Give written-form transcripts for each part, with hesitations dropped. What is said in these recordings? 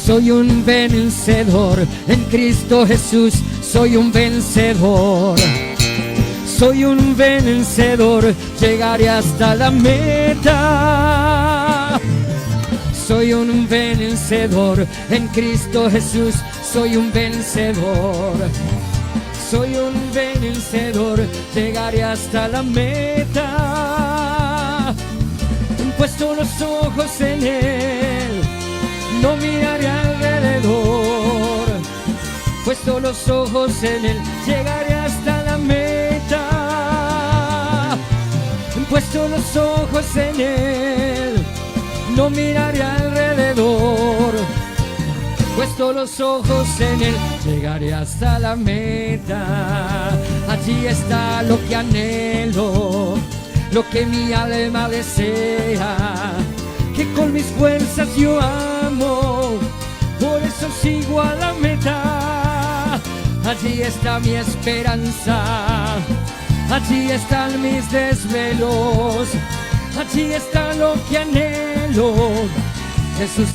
Soy un vencedor, en Cristo Jesús soy un vencedor. Soy un vencedor, llegaré hasta la meta. Soy un vencedor, en Cristo Jesús soy un vencedor. Soy un vencedor, llegaré hasta la meta. Puesto los ojos en Él, no miraré alrededor. Puesto los ojos en Él, llegaré hasta la meta. Puesto los ojos en Él, no miraré alrededor. Puesto los ojos en Él, llegaré hasta la meta. Allí está lo que anhelo, lo que mi alma desea, que con mis fuerzas yo amo, por eso sigo a la meta. Allí está mi esperanza, allí están mis desvelos, allí está lo que anhelo, Jesús.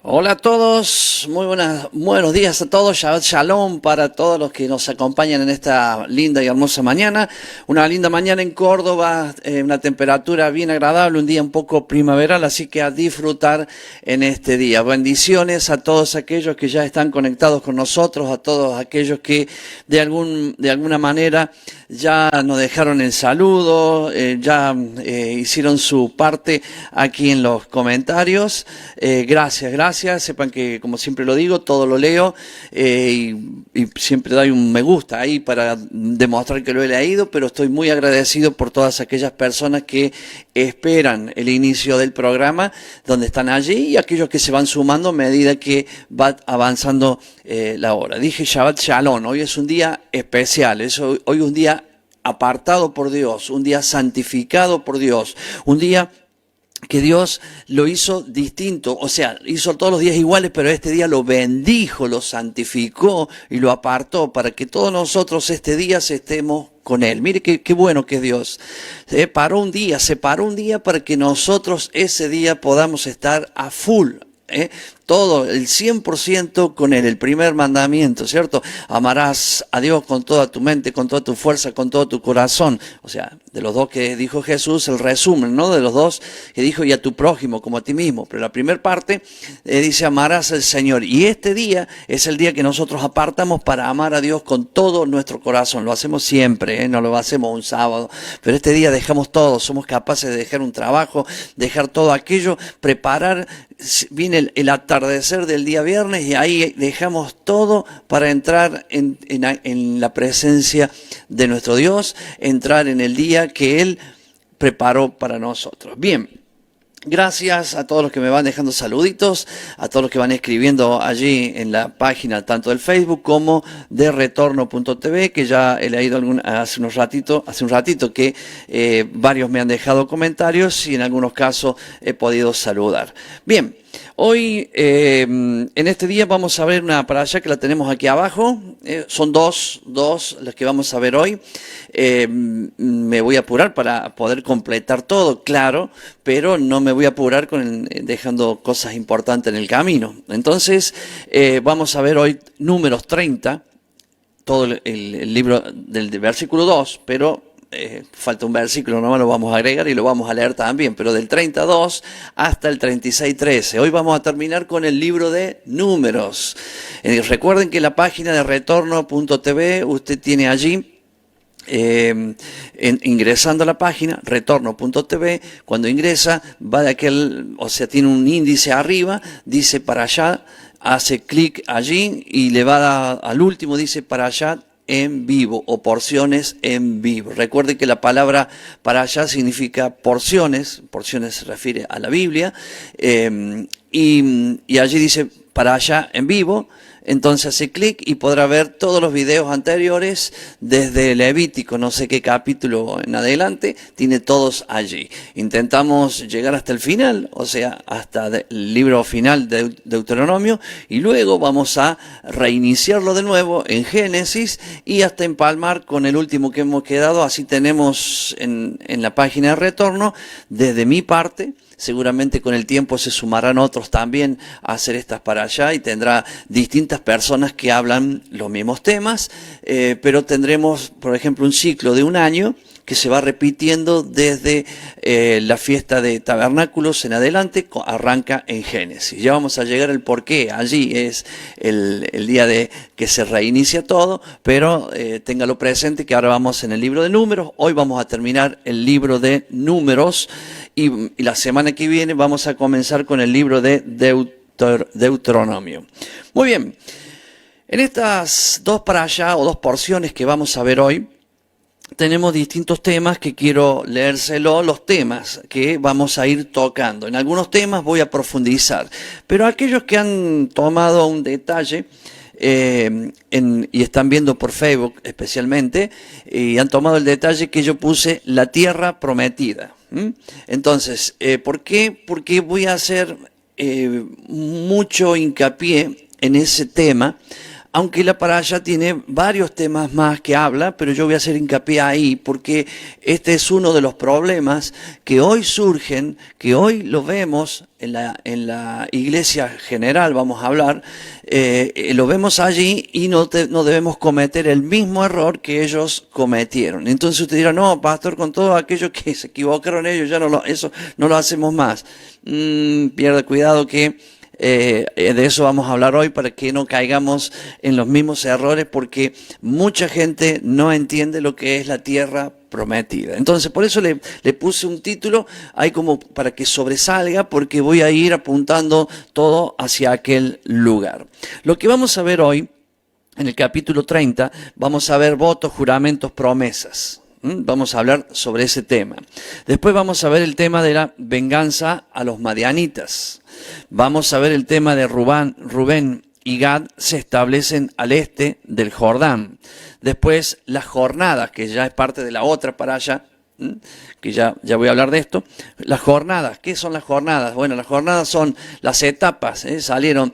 Hola a todos, buenos días a todos, Shabbat Shalom para todos los que nos acompañan en esta linda y hermosa mañana. Una linda mañana en Córdoba, una temperatura bien agradable, un día un poco primaveral, así que a disfrutar en este día. Bendiciones a todos aquellos que ya están conectados con nosotros, a todos aquellos que de alguna manera ya nos dejaron el saludo, hicieron su parte aquí en los comentarios. Gracias. Sepan que, como siempre lo digo, todo lo leo y siempre doy un me gusta ahí para demostrar que lo he leído, pero estoy muy agradecido por todas aquellas personas que esperan el inicio del programa, donde están allí, y aquellos que se van sumando a medida que va avanzando la hora. Dije Shabbat Shalom, hoy es un día especial, hoy es un día apartado por Dios, un día santificado por Dios, un día que Dios lo hizo distinto, o sea, hizo todos los días iguales, pero este día lo bendijo, lo santificó y lo apartó para que todos nosotros este día estemos con Él. Mire qué bueno que es Dios. Se paró un día para que nosotros ese día podamos estar a full. Todo, el 100% con Él, el primer mandamiento, ¿cierto? Amarás a Dios con toda tu mente, con toda tu fuerza, con todo tu corazón. O sea, de los dos que dijo Jesús, el resumen, ¿no? De los dos que dijo, y a tu prójimo como a ti mismo. Pero la primera parte dice, amarás al Señor. Y este día es el día que nosotros apartamos para amar a Dios con todo nuestro corazón. Lo hacemos siempre, no lo hacemos un sábado. Pero este día dejamos todo, somos capaces de dejar un trabajo, dejar todo aquello, preparar. Viene el atardecer del día viernes y ahí dejamos todo para entrar en la presencia de nuestro Dios, entrar en el día que Él preparó para nosotros. Bien. Gracias a todos los que me van dejando saluditos, a todos los que van escribiendo allí en la página tanto del Facebook como de retorno.tv, que ya he leído hace un ratito que varios me han dejado comentarios y en algunos casos he podido saludar. Bien, hoy en este día vamos a ver una parasha que la tenemos aquí abajo, son dos las que vamos a ver hoy. Me voy a apurar para poder completar todo, claro, pero no me voy a apurar dejando cosas importantes en el camino. Entonces, vamos a ver hoy Números 30, todo el libro del versículo 2, pero falta un versículo, no lo vamos a agregar y lo vamos a leer también, pero del 32 hasta el 36:13. Hoy vamos a terminar con el libro de Números. Recuerden que en la página de retorno.tv usted tiene allí, ingresando a la página retorno.tv, cuando ingresa va de tiene un índice arriba, dice para allá, hace clic allí y le va al último, dice para allá en vivo o porciones en vivo. Recuerde que la palabra para allá significa porciones se refiere a la Biblia, y allí dice para allá en vivo. entonces hace clic y podrá ver todos los videos anteriores desde Levítico, no sé qué capítulo en adelante, tiene todos allí. Intentamos llegar hasta el final, o sea, hasta el libro final de Deuteronomio, y luego vamos a reiniciarlo de nuevo en Génesis y hasta empalmar con el último que hemos quedado. Así tenemos en la página de retorno, desde mi parte. Seguramente con el tiempo se sumarán otros también a hacer estas para allá y tendrá distintas personas que hablan los mismos temas, pero tendremos, por ejemplo, un ciclo de un año que se va repitiendo desde la fiesta de tabernáculos en adelante, arranca en Génesis. Ya vamos a llegar al porqué, allí es el día de que se reinicia todo, pero téngalo presente que ahora vamos en el libro de Números, hoy vamos a terminar el libro de Números y la semana que viene vamos a comenzar con el libro de Deuteronomio. Muy bien, en estas dos para allá o dos porciones que vamos a ver hoy, tenemos distintos temas que quiero leérselo, los temas que vamos a ir tocando. En algunos temas voy a profundizar, pero aquellos que han tomado un detalle y están viendo por Facebook especialmente, y han tomado el detalle que yo puse la tierra prometida. Entonces, ¿por qué? Porque voy a hacer mucho hincapié en ese tema. Aunque la para allá tiene varios temas más que habla, pero yo voy a hacer hincapié ahí porque este es uno de los problemas que hoy surgen, que hoy lo vemos en la iglesia general, vamos a hablar, lo vemos allí y no debemos cometer el mismo error que ellos cometieron. Entonces usted dirá, no, pastor, con todo aquello que se equivocaron ellos, eso no lo hacemos más. Pierda cuidado que de eso vamos a hablar hoy para que no caigamos en los mismos errores, porque mucha gente no entiende lo que es la tierra prometida. Entonces, por eso le puse un título ahí como para que sobresalga, porque voy a ir apuntando todo hacia aquel lugar. Lo que vamos a ver hoy, en el capítulo 30, vamos a ver votos, juramentos, promesas. Vamos a hablar sobre ese tema. Después vamos a ver el tema de la venganza a los madianitas. Vamos a ver el tema de Rubén y Gad se establecen al este del Jordán. Después las jornadas, que ya es parte de la otra para allá, que ya voy a hablar de esto. Las jornadas, ¿qué son las jornadas? Bueno, las jornadas son las etapas, salieron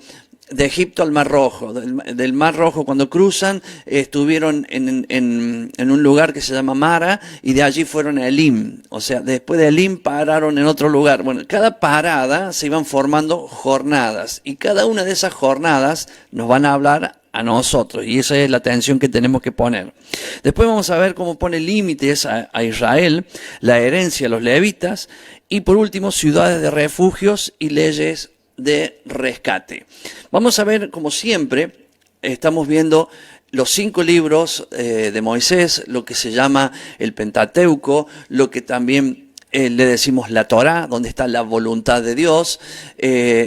de Egipto al Mar Rojo. Del Mar Rojo, cuando cruzan, estuvieron en un lugar que se llama Mara, y de allí fueron a Elim. O sea, después de Elim pararon en otro lugar. Bueno, cada parada se iban formando jornadas, y cada una de esas jornadas nos van a hablar a nosotros, y esa es la atención que tenemos que poner. Después vamos a ver cómo pone límites a Israel, la herencia a los levitas, y por último, ciudades de refugios y leyes de rescate. Vamos a ver, como siempre, estamos viendo los 5 libros de Moisés, lo que se llama el Pentateuco, lo que también le decimos la Torá, donde está la voluntad de Dios.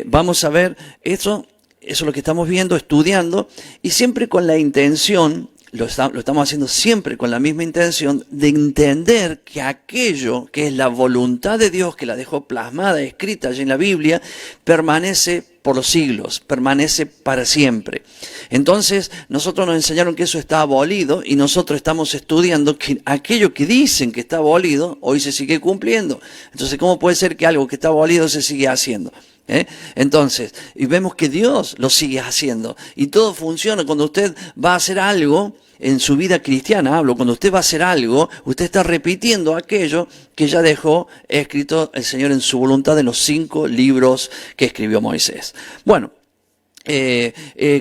Vamos a ver eso es lo que estamos viendo, estudiando, y siempre con la intención, lo estamos haciendo siempre con la misma intención de entender que aquello que es la voluntad de Dios, que la dejó plasmada, escrita allí en la Biblia, permanece por los siglos, permanece para siempre. Entonces, nosotros nos enseñaron que eso está abolido, y nosotros estamos estudiando que aquello que dicen que está abolido, hoy se sigue cumpliendo. Entonces, ¿cómo puede ser que algo que está abolido se sigue haciendo? Entonces, y vemos que Dios lo sigue haciendo, y todo funciona. Cuando usted va a hacer algo en su vida cristiana, cuando usted va a hacer algo, usted está repitiendo aquello que ya dejó escrito el Señor en su voluntad en los 5 libros que escribió Moisés. Bueno,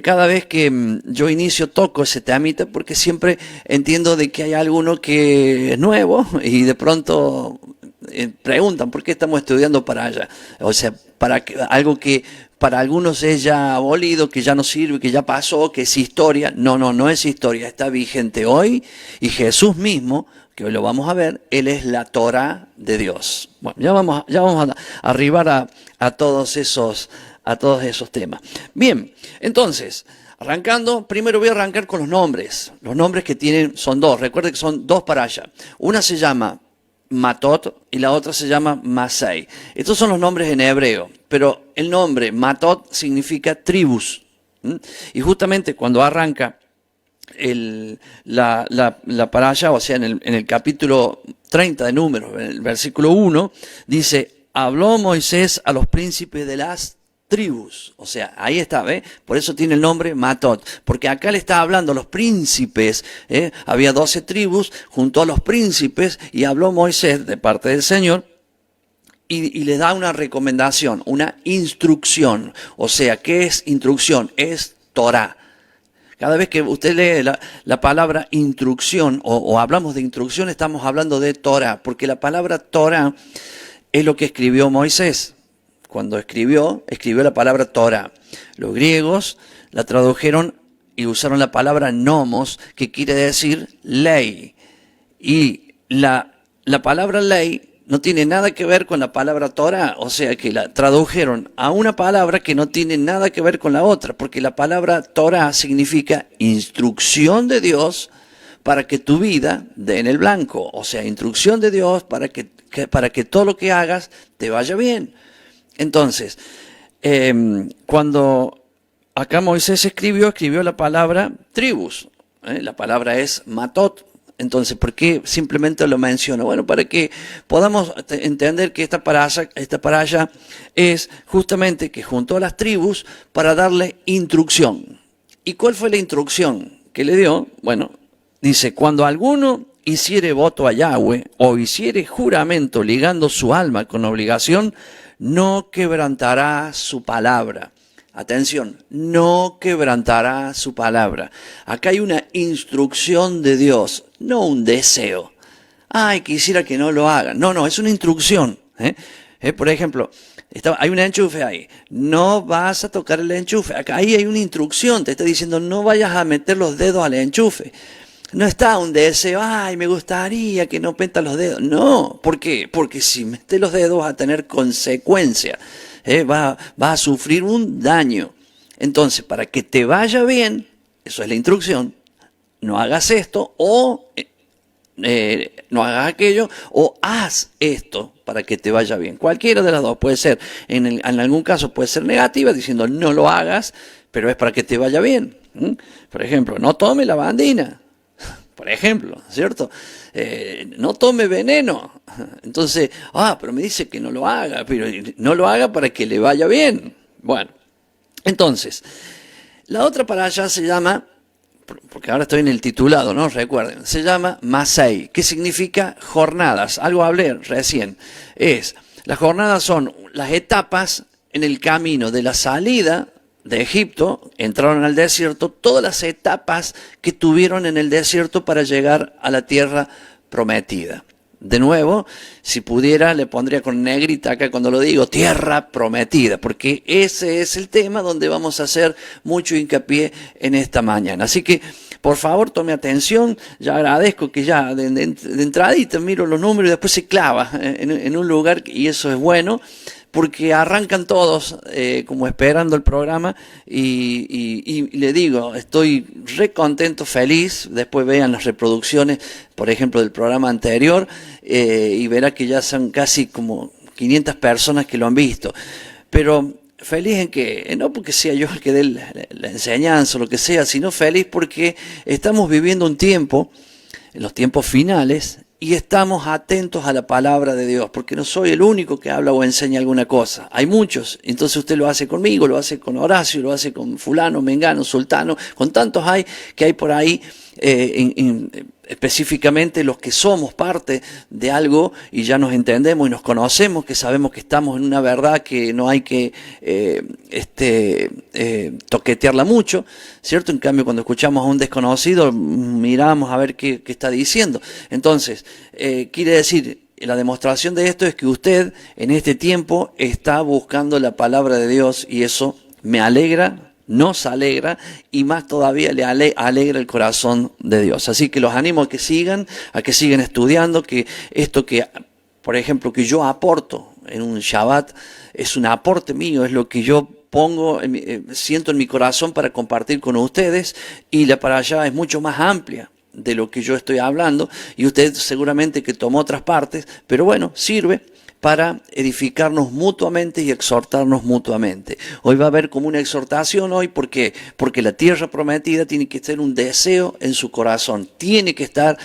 cada vez que yo toco ese temita, porque siempre entiendo de que hay alguno que es nuevo y de pronto preguntan por qué estamos estudiando para allá. O sea, algo que para algunos es ya abolido, que ya no sirve, que ya pasó, que es historia. No es historia, está vigente hoy, y Jesús mismo, que hoy lo vamos a ver, Él es la Torá de Dios. Bueno, ya vamos a arribar a todos esos temas. Bien, entonces, arrancando, primero voy a arrancar con los nombres. Los nombres que tienen son 2, recuerden que son 2 para allá. Una se llama Matot y la otra se llama Masei. Estos son los nombres en hebreo, pero el nombre Matot significa tribus. ¿Mm? Y justamente cuando arranca la parasha, o sea, en el capítulo 30 de Números, en el versículo 1, dice, habló Moisés a los príncipes de las tribus. O sea, ahí está, ¿ve? Por eso tiene el nombre Matot, porque acá le está hablando a los príncipes, ¿eh? Había 12 tribus junto a los príncipes y habló Moisés de parte del Señor. Y le da una recomendación, una instrucción. O sea, ¿qué es instrucción? Es Torah. Cada vez que usted lee la palabra instrucción o hablamos de instrucción, estamos hablando de Torah, porque la palabra Torah es lo que escribió Moisés. Cuando escribió la palabra Torah. Los griegos la tradujeron y usaron la palabra nomos, que quiere decir ley. Y la palabra ley no tiene nada que ver con la palabra Torah, o sea que la tradujeron a una palabra que no tiene nada que ver con la otra, porque la palabra Torah significa instrucción de Dios para que tu vida dé en el blanco, o sea, instrucción de Dios para que todo lo que hagas te vaya bien. Entonces, cuando acá Moisés escribió la palabra tribus, la palabra es matot. Entonces, ¿por qué simplemente lo menciono? Bueno, para que podamos entender que esta parasha es justamente que juntó a las tribus para darle instrucción. ¿Y cuál fue la instrucción que le dio? Bueno, dice, cuando alguno hiciere voto a Yahweh o hiciere juramento ligando su alma con obligación, no quebrantará su palabra. Atención, no quebrantará su palabra. Acá hay una instrucción de Dios, no un deseo. Ay, quisiera que no lo haga. No, es una instrucción. Por ejemplo, hay un enchufe ahí. No vas a tocar el enchufe. Acá ahí hay una instrucción. Te está diciendo, no vayas a meter los dedos al enchufe. No está un deseo, ay, me gustaría que no metas los dedos. No, ¿por qué? Porque si metes los dedos va a tener consecuencias. Va a sufrir un daño. Entonces, para que te vaya bien, eso es la instrucción, no hagas esto o no hagas aquello o haz esto para que te vaya bien. Cualquiera de las dos puede ser, en algún caso puede ser negativa, diciendo no lo hagas, pero es para que te vaya bien. Por ejemplo, no tome lavandina. Por ejemplo, ¿cierto? No tome veneno. Entonces, pero me dice que no lo haga, pero no lo haga para que le vaya bien. Bueno, entonces, la otra parasha se llama, porque ahora estoy en el titulado, ¿no? Recuerden, se llama Masei, que significa jornadas. Algo hablé recién. Las jornadas son las etapas en el camino de la salida de Egipto, entraron al desierto, todas las etapas que tuvieron en el desierto para llegar a la tierra prometida. De nuevo, si pudiera, le pondría con negrita acá cuando lo digo, tierra prometida, porque ese es el tema donde vamos a hacer mucho hincapié en esta mañana. Así que, por favor, tome atención. Ya agradezco que ya de entradita miro los números y después se clava en un lugar, y eso es bueno, porque arrancan todos como esperando el programa y le digo, estoy re contento, feliz. Después vean las reproducciones, por ejemplo, del programa anterior y verá que ya son casi como 500 personas que lo han visto. Pero feliz en que, no porque sea yo el que dé la enseñanza o lo que sea, sino feliz porque estamos viviendo un tiempo, en los tiempos finales, y estamos atentos a la palabra de Dios, porque no soy el único que habla o enseña alguna cosa. Hay muchos, entonces usted lo hace conmigo, lo hace con Horacio, lo hace con fulano, mengano, sultano, con tantos que hay por ahí, específicamente los que somos parte de algo y ya nos entendemos y nos conocemos, que sabemos que estamos en una verdad que no hay que toquetearla mucho, ¿cierto? En cambio, cuando escuchamos a un desconocido, miramos a ver qué está diciendo. Entonces, quiere decir, la demostración de esto es que usted en este tiempo está buscando la palabra de Dios y eso me alegra, nos alegra y más todavía le alegra el corazón de Dios. Así que los animo a que sigan estudiando, que esto que, por ejemplo, que yo aporto en un Shabbat es un aporte mío, es lo que yo pongo, siento en mi corazón para compartir con ustedes, y la parasha es mucho más amplia de lo que yo estoy hablando y usted seguramente que tomó otras partes, pero bueno, sirve. para edificarnos mutuamente y exhortarnos mutuamente. Hoy va a haber como una exhortación hoy, ¿por qué? Porque la tierra prometida tiene que ser un deseo en su corazón, tiene que estar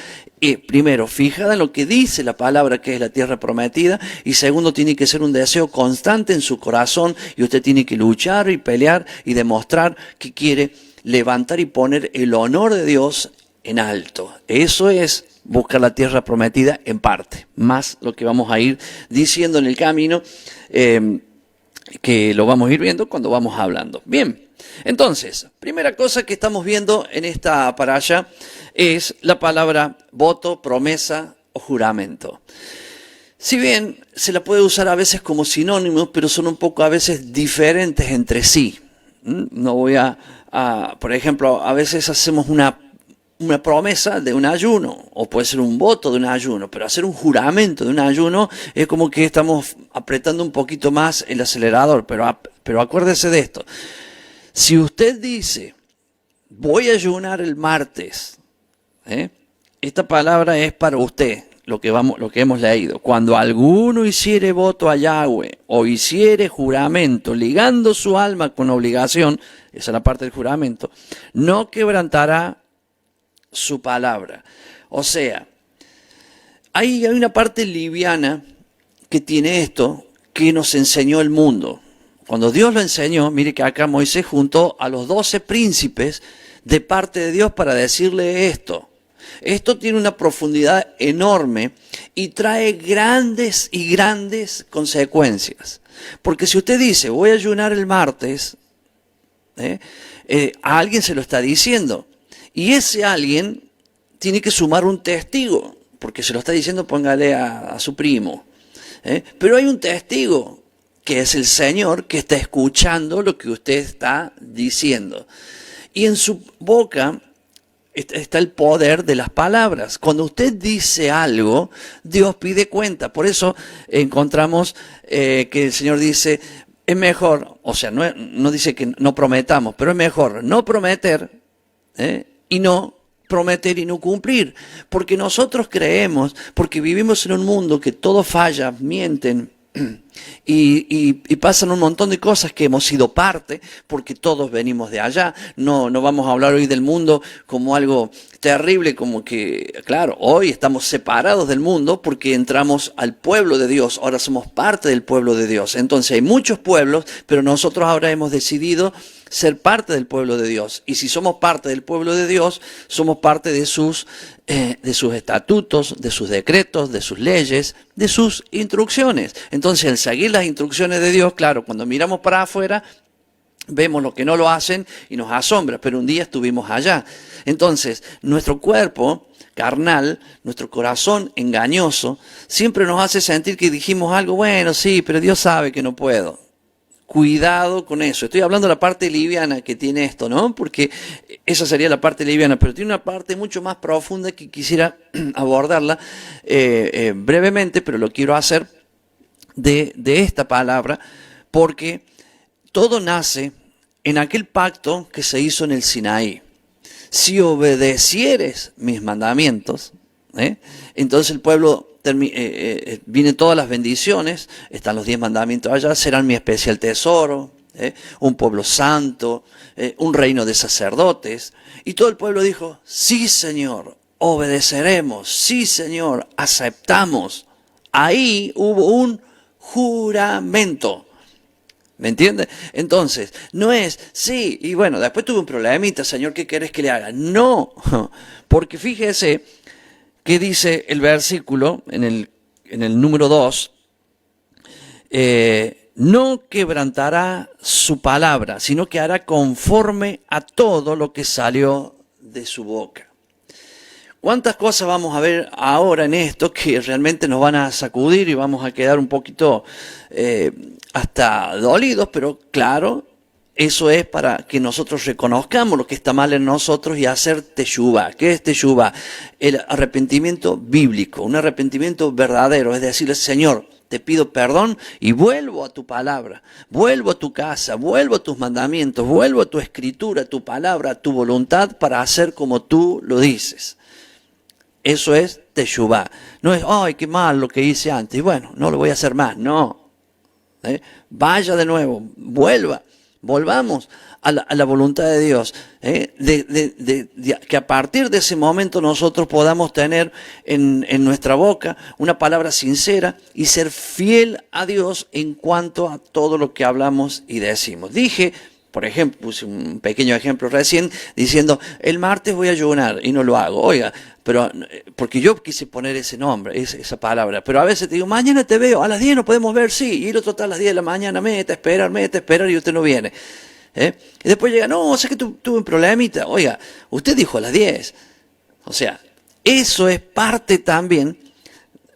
primero fijada en lo que dice la palabra que es la tierra prometida, y segundo tiene que ser un deseo constante en su corazón, y usted tiene que luchar y pelear y demostrar que quiere levantar y poner el honor de Dios en alto. Eso es buscar la tierra prometida en parte, más lo que vamos a ir diciendo en el camino, que lo vamos a ir viendo cuando vamos hablando. Bien, entonces, primera cosa que estamos viendo en esta parasha es la palabra voto, promesa o juramento. Si bien se la puede usar a veces como sinónimos, pero son un poco a veces diferentes entre sí. No voy por ejemplo, a veces hacemos una promesa de un ayuno, o puede ser un voto de un ayuno, pero hacer un juramento de un ayuno es como que estamos apretando un poquito más el acelerador, pero acuérdese de esto. Si usted dice, voy a ayunar el martes, esta palabra es para usted, lo que hemos leído. Cuando alguno hiciere voto a Yahweh o hiciere juramento, ligando su alma con obligación, esa es la parte del juramento, no quebrantará su palabra. O sea, hay una parte liviana que tiene esto, que nos enseñó el mundo. Cuando Dios lo enseñó, mire que acá Moisés juntó a los 12 príncipes de parte de Dios para decirle esto. Esto tiene una profundidad enorme y trae grandes y grandes consecuencias. Porque si usted dice, voy a ayunar el martes, a alguien se lo está diciendo. Y ese alguien tiene que sumar un testigo, porque se lo está diciendo, póngale a su primo. Pero hay un testigo, que es el Señor, que está escuchando lo que usted está diciendo. Y en su boca está el poder de las palabras. Cuando usted dice algo, Dios pide cuenta. Por eso encontramos que el Señor dice, es mejor, o sea, no dice que no prometamos, pero es mejor no prometer, y no prometer y no cumplir. Porque nosotros creemos, porque vivimos en un mundo que todo falla, mienten, y pasan un montón de cosas que hemos sido parte, porque todos venimos de allá. No vamos a hablar hoy del mundo como algo terrible, como que, claro, hoy estamos separados del mundo porque entramos al pueblo de Dios, ahora somos parte del pueblo de Dios. Entonces hay muchos pueblos, pero nosotros ahora hemos decidido ser parte del pueblo de Dios. Y si somos parte del pueblo de Dios, somos parte de sus estatutos, de sus decretos, de sus leyes, de sus instrucciones. Entonces, al seguir las instrucciones de Dios, claro, cuando miramos para afuera, vemos lo que no lo hacen y nos asombra, pero un día estuvimos allá. Entonces, nuestro cuerpo carnal, nuestro corazón engañoso, siempre nos hace sentir que dijimos algo, bueno, sí, pero Dios sabe que no puedo. Cuidado con eso. Estoy hablando de la parte liviana que tiene esto, ¿no? Porque esa sería la parte liviana, pero tiene una parte mucho más profunda que quisiera abordarla brevemente, pero lo quiero hacer de esta palabra, porque todo nace en aquel pacto que se hizo en el Sinaí. Si obedecieres mis mandamientos, entonces el pueblo vienen todas las bendiciones, están los 10 mandamientos allá, serán mi especial tesoro, un pueblo santo, un reino de sacerdotes. Y todo el pueblo dijo, sí Señor, obedeceremos, sí Señor, aceptamos. Ahí hubo un juramento. ¿Me entiende? Entonces, no es, sí, y bueno, después tuve un problemita, Señor, ¿qué querés que le haga? No, porque fíjese que dice el versículo en el número 2, no quebrantará su palabra, sino que hará conforme a todo lo que salió de su boca. ¿Cuántas cosas vamos a ver ahora en esto que realmente nos van a sacudir y vamos a quedar un poquito hasta dolidos? Pero claro, eso es para que nosotros reconozcamos lo que está mal en nosotros y hacer teshuvá. ¿Qué es teshuvá? El arrepentimiento bíblico, un arrepentimiento verdadero, es decirle, Señor, te pido perdón y vuelvo a tu palabra, vuelvo a tu casa, vuelvo a tus mandamientos, vuelvo a tu escritura, a tu palabra, a tu voluntad para hacer como tú lo dices. Eso es teshuvá. No es, ay, qué mal lo que hice antes. Y bueno, no lo voy a hacer más. No. Vaya de nuevo, volvamos a la voluntad de Dios. Que a partir de ese momento nosotros podamos tener en nuestra boca una palabra sincera y ser fiel a Dios en cuanto a todo lo que hablamos y decimos. Dije, por ejemplo, puse un pequeño ejemplo recién diciendo, el martes voy a ayunar y no lo hago. Oiga, pero porque yo quise poner ese nombre, esa palabra, pero a veces te digo, mañana te veo, a las 10 nos podemos ver, sí, y el otro está a las 10 de la mañana, mete a esperar y usted no viene. Y después llega, no, sé que tuve un problemita. Oiga, usted dijo a las 10. O sea, eso es parte también,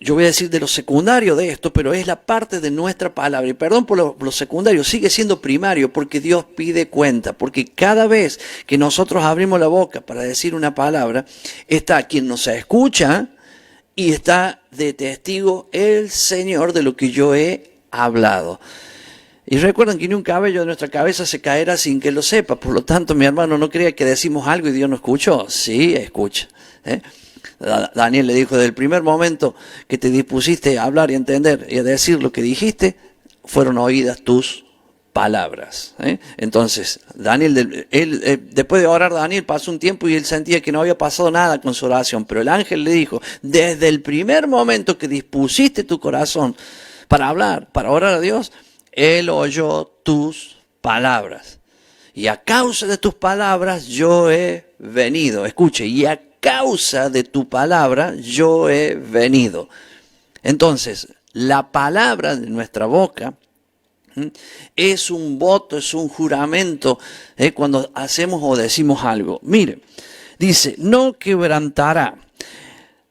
yo voy a decir de lo secundario de esto, pero es la parte de nuestra palabra. Y perdón por lo secundario, sigue siendo primario porque Dios pide cuenta. Porque cada vez que nosotros abrimos la boca para decir una palabra, está quien nos escucha y está de testigo el Señor de lo que yo he hablado. Y recuerden que ni un cabello de nuestra cabeza se caerá sin que lo sepa. Por lo tanto, mi hermano, no crea que decimos algo y Dios no escuchó. Sí, escucha. Daniel le dijo, desde el primer momento que te dispusiste a hablar y a entender y a decir lo que dijiste, fueron oídas tus palabras. Entonces, Daniel, después de orar, Daniel pasó un tiempo y él sentía que no había pasado nada con su oración. Pero el ángel le dijo, desde el primer momento que dispusiste tu corazón para hablar, para orar a Dios, Él oyó tus palabras. Y a causa de tus palabras yo he venido. Escuche, y a causa de tu palabra yo he venido. Entonces, la palabra de nuestra boca es un voto, es un juramento cuando hacemos o decimos algo. Mire, dice, no quebrantará.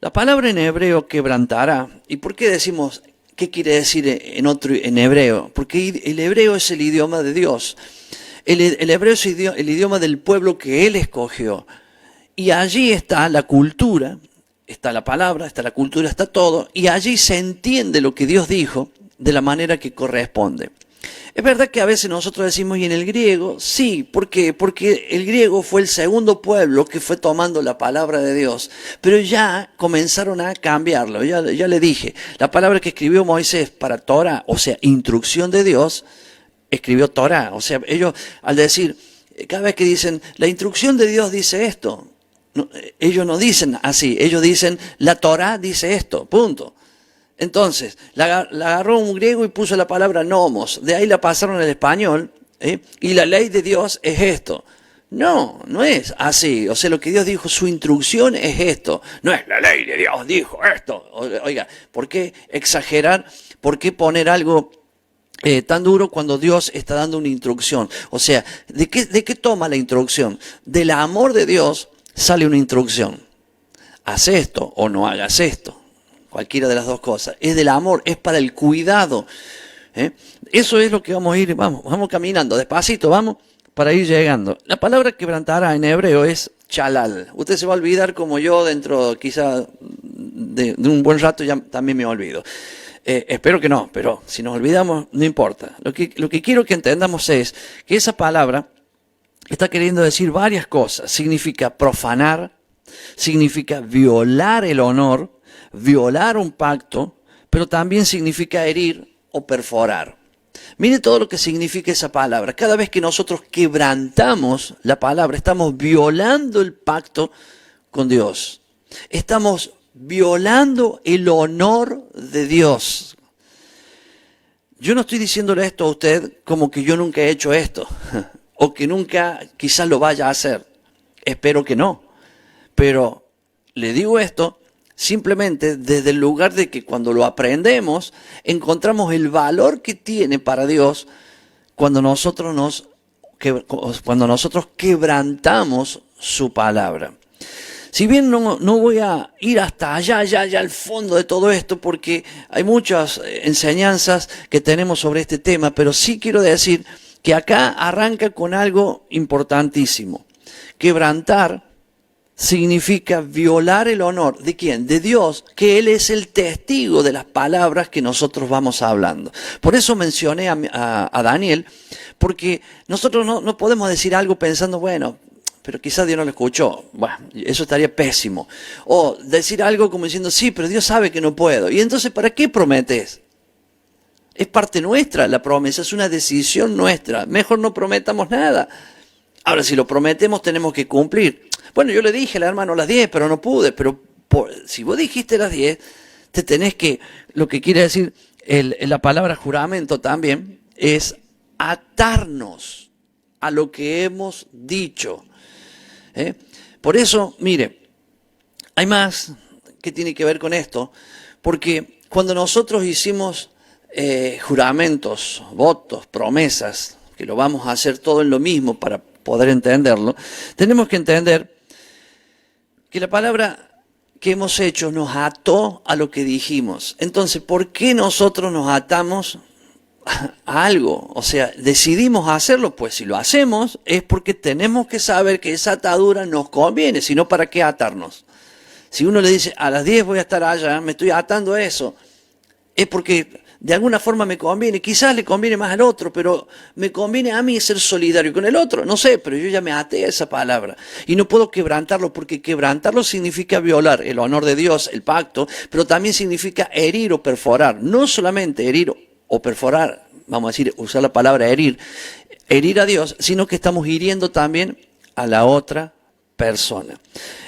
La palabra en hebreo quebrantará. ¿Y por qué decimos, qué quiere decir en hebreo? Porque el hebreo es el idioma de Dios. El hebreo es el idioma del pueblo que Él escogió. Y allí está la cultura, está la palabra, está la cultura, está todo. Y allí se entiende lo que Dios dijo de la manera que corresponde. Es verdad que a veces nosotros decimos, y en el griego, sí, ¿por qué? Porque el griego fue el segundo pueblo que fue tomando la palabra de Dios, pero ya comenzaron a cambiarlo. Ya le dije, la palabra que escribió Moisés para Torah, o sea, instrucción de Dios, escribió Torah. O sea, ellos al decir, cada vez que dicen, la instrucción de Dios dice esto, no, ellos no dicen así, ellos dicen, la Torah dice esto, punto. Entonces, la agarró un griego y puso la palabra nomos, de ahí la pasaron al español, y la ley de Dios es esto. No es así. O sea, lo que Dios dijo, su instrucción es esto. No es la ley de Dios dijo esto. Oiga, ¿por qué exagerar? ¿Por qué poner algo tan duro cuando Dios está dando una instrucción? O sea, ¿de qué toma la instrucción? Del amor de Dios sale una instrucción. Haz esto o no hagas esto. Cualquiera de las dos cosas. Es del amor, es para el cuidado. Eso es lo que vamos a ir, vamos caminando, despacito, vamos, para ir llegando. La palabra quebrantará en hebreo es chalal. Usted se va a olvidar como yo dentro quizá de un buen rato ya también me olvido. Espero que no, pero si nos olvidamos no importa. Lo que quiero que entendamos es que esa palabra está queriendo decir varias cosas. Significa profanar, significa violar el honor, violar un pacto, pero también significa herir o perforar. Mire todo lo que significa esa palabra. Cada vez que nosotros quebrantamos la palabra, estamos violando el pacto con Dios. Estamos violando el honor de Dios. Yo no estoy diciéndole esto a usted como que yo nunca he hecho esto, o que nunca quizás lo vaya a hacer. Espero que no. Pero le digo esto simplemente desde el lugar de que cuando lo aprendemos, encontramos el valor que tiene para Dios cuando nosotros quebrantamos su palabra. Si bien no voy a ir hasta allá al fondo de todo esto, porque hay muchas enseñanzas que tenemos sobre este tema, pero sí quiero decir que acá arranca con algo importantísimo. Quebrantar significa violar el honor. ¿De quién? De Dios, que Él es el testigo de las palabras que nosotros vamos hablando. Por eso mencioné a Daniel, porque nosotros no podemos decir algo pensando, bueno, pero quizás Dios no lo escuchó. Bueno, eso estaría pésimo. O decir algo como diciendo, sí, pero Dios sabe que no puedo. Y entonces, ¿para qué prometes? Es parte nuestra la promesa, es una decisión nuestra. Mejor no prometamos nada. Ahora, si lo prometemos, tenemos que cumplir. Bueno, yo le dije al hermano a las 10, pero no pude. Pero si vos dijiste a las 10, te tenés que, lo que quiere decir la palabra juramento también, es atarnos a lo que hemos dicho. Por eso, mire, hay más que tiene que ver con esto, porque cuando nosotros hicimos juramentos, votos, promesas, que lo vamos a hacer todo en lo mismo para poder entenderlo, tenemos que entender que la palabra que hemos hecho nos ató a lo que dijimos. Entonces, ¿por qué nosotros nos atamos a algo? O sea, decidimos hacerlo, pues si lo hacemos es porque tenemos que saber que esa atadura nos conviene, si no, ¿para qué atarnos? Si uno le dice, a las 10 voy a estar allá, me estoy atando a eso, es porque de alguna forma me conviene, quizás le conviene más al otro, pero me conviene a mí ser solidario con el otro, no sé, pero yo ya me até a esa palabra y no puedo quebrantarlo, porque quebrantarlo significa violar el honor de Dios, el pacto, pero también significa herir o perforar, no solamente herir o perforar, vamos a decir, usar la palabra herir a Dios, sino que estamos hiriendo también a la otra persona.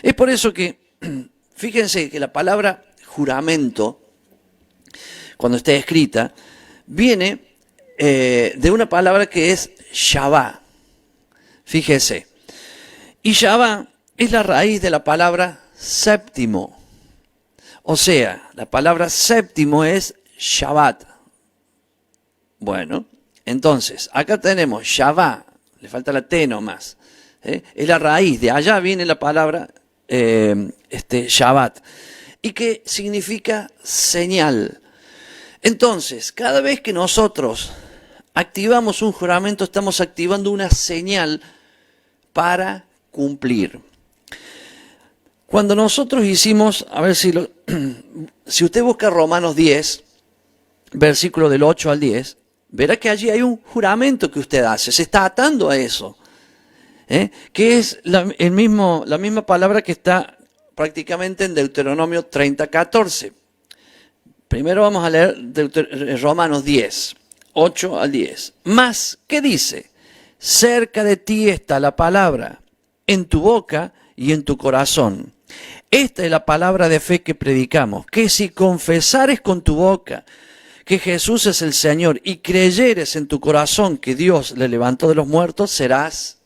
Es por eso que, fíjense que la palabra juramento, cuando está escrita, viene de una palabra que es Shabbat. Fíjese. Y Shabbat es la raíz de la palabra séptimo. O sea, la palabra séptimo es Shabbat. Bueno, entonces, acá tenemos Shabbat, le falta la T nomás. Es la raíz, de allá viene la palabra Shabbat. Y que significa señal. Entonces, cada vez que nosotros activamos un juramento, estamos activando una señal para cumplir. Cuando nosotros hicimos, a ver si usted busca Romanos 10, versículo del 8 al 10, verá que allí hay un juramento que usted hace, se está atando a eso, que es la misma palabra que está prácticamente en Deuteronomio 30:14. Primero vamos a leer Romanos 10, 8 al 10. Mas, ¿qué dice? Cerca de ti está la palabra, en tu boca y en tu corazón. Esta es la palabra de fe que predicamos, que si confesares con tu boca que Jesús es el Señor y creyeres en tu corazón que Dios le levantó de los muertos, serás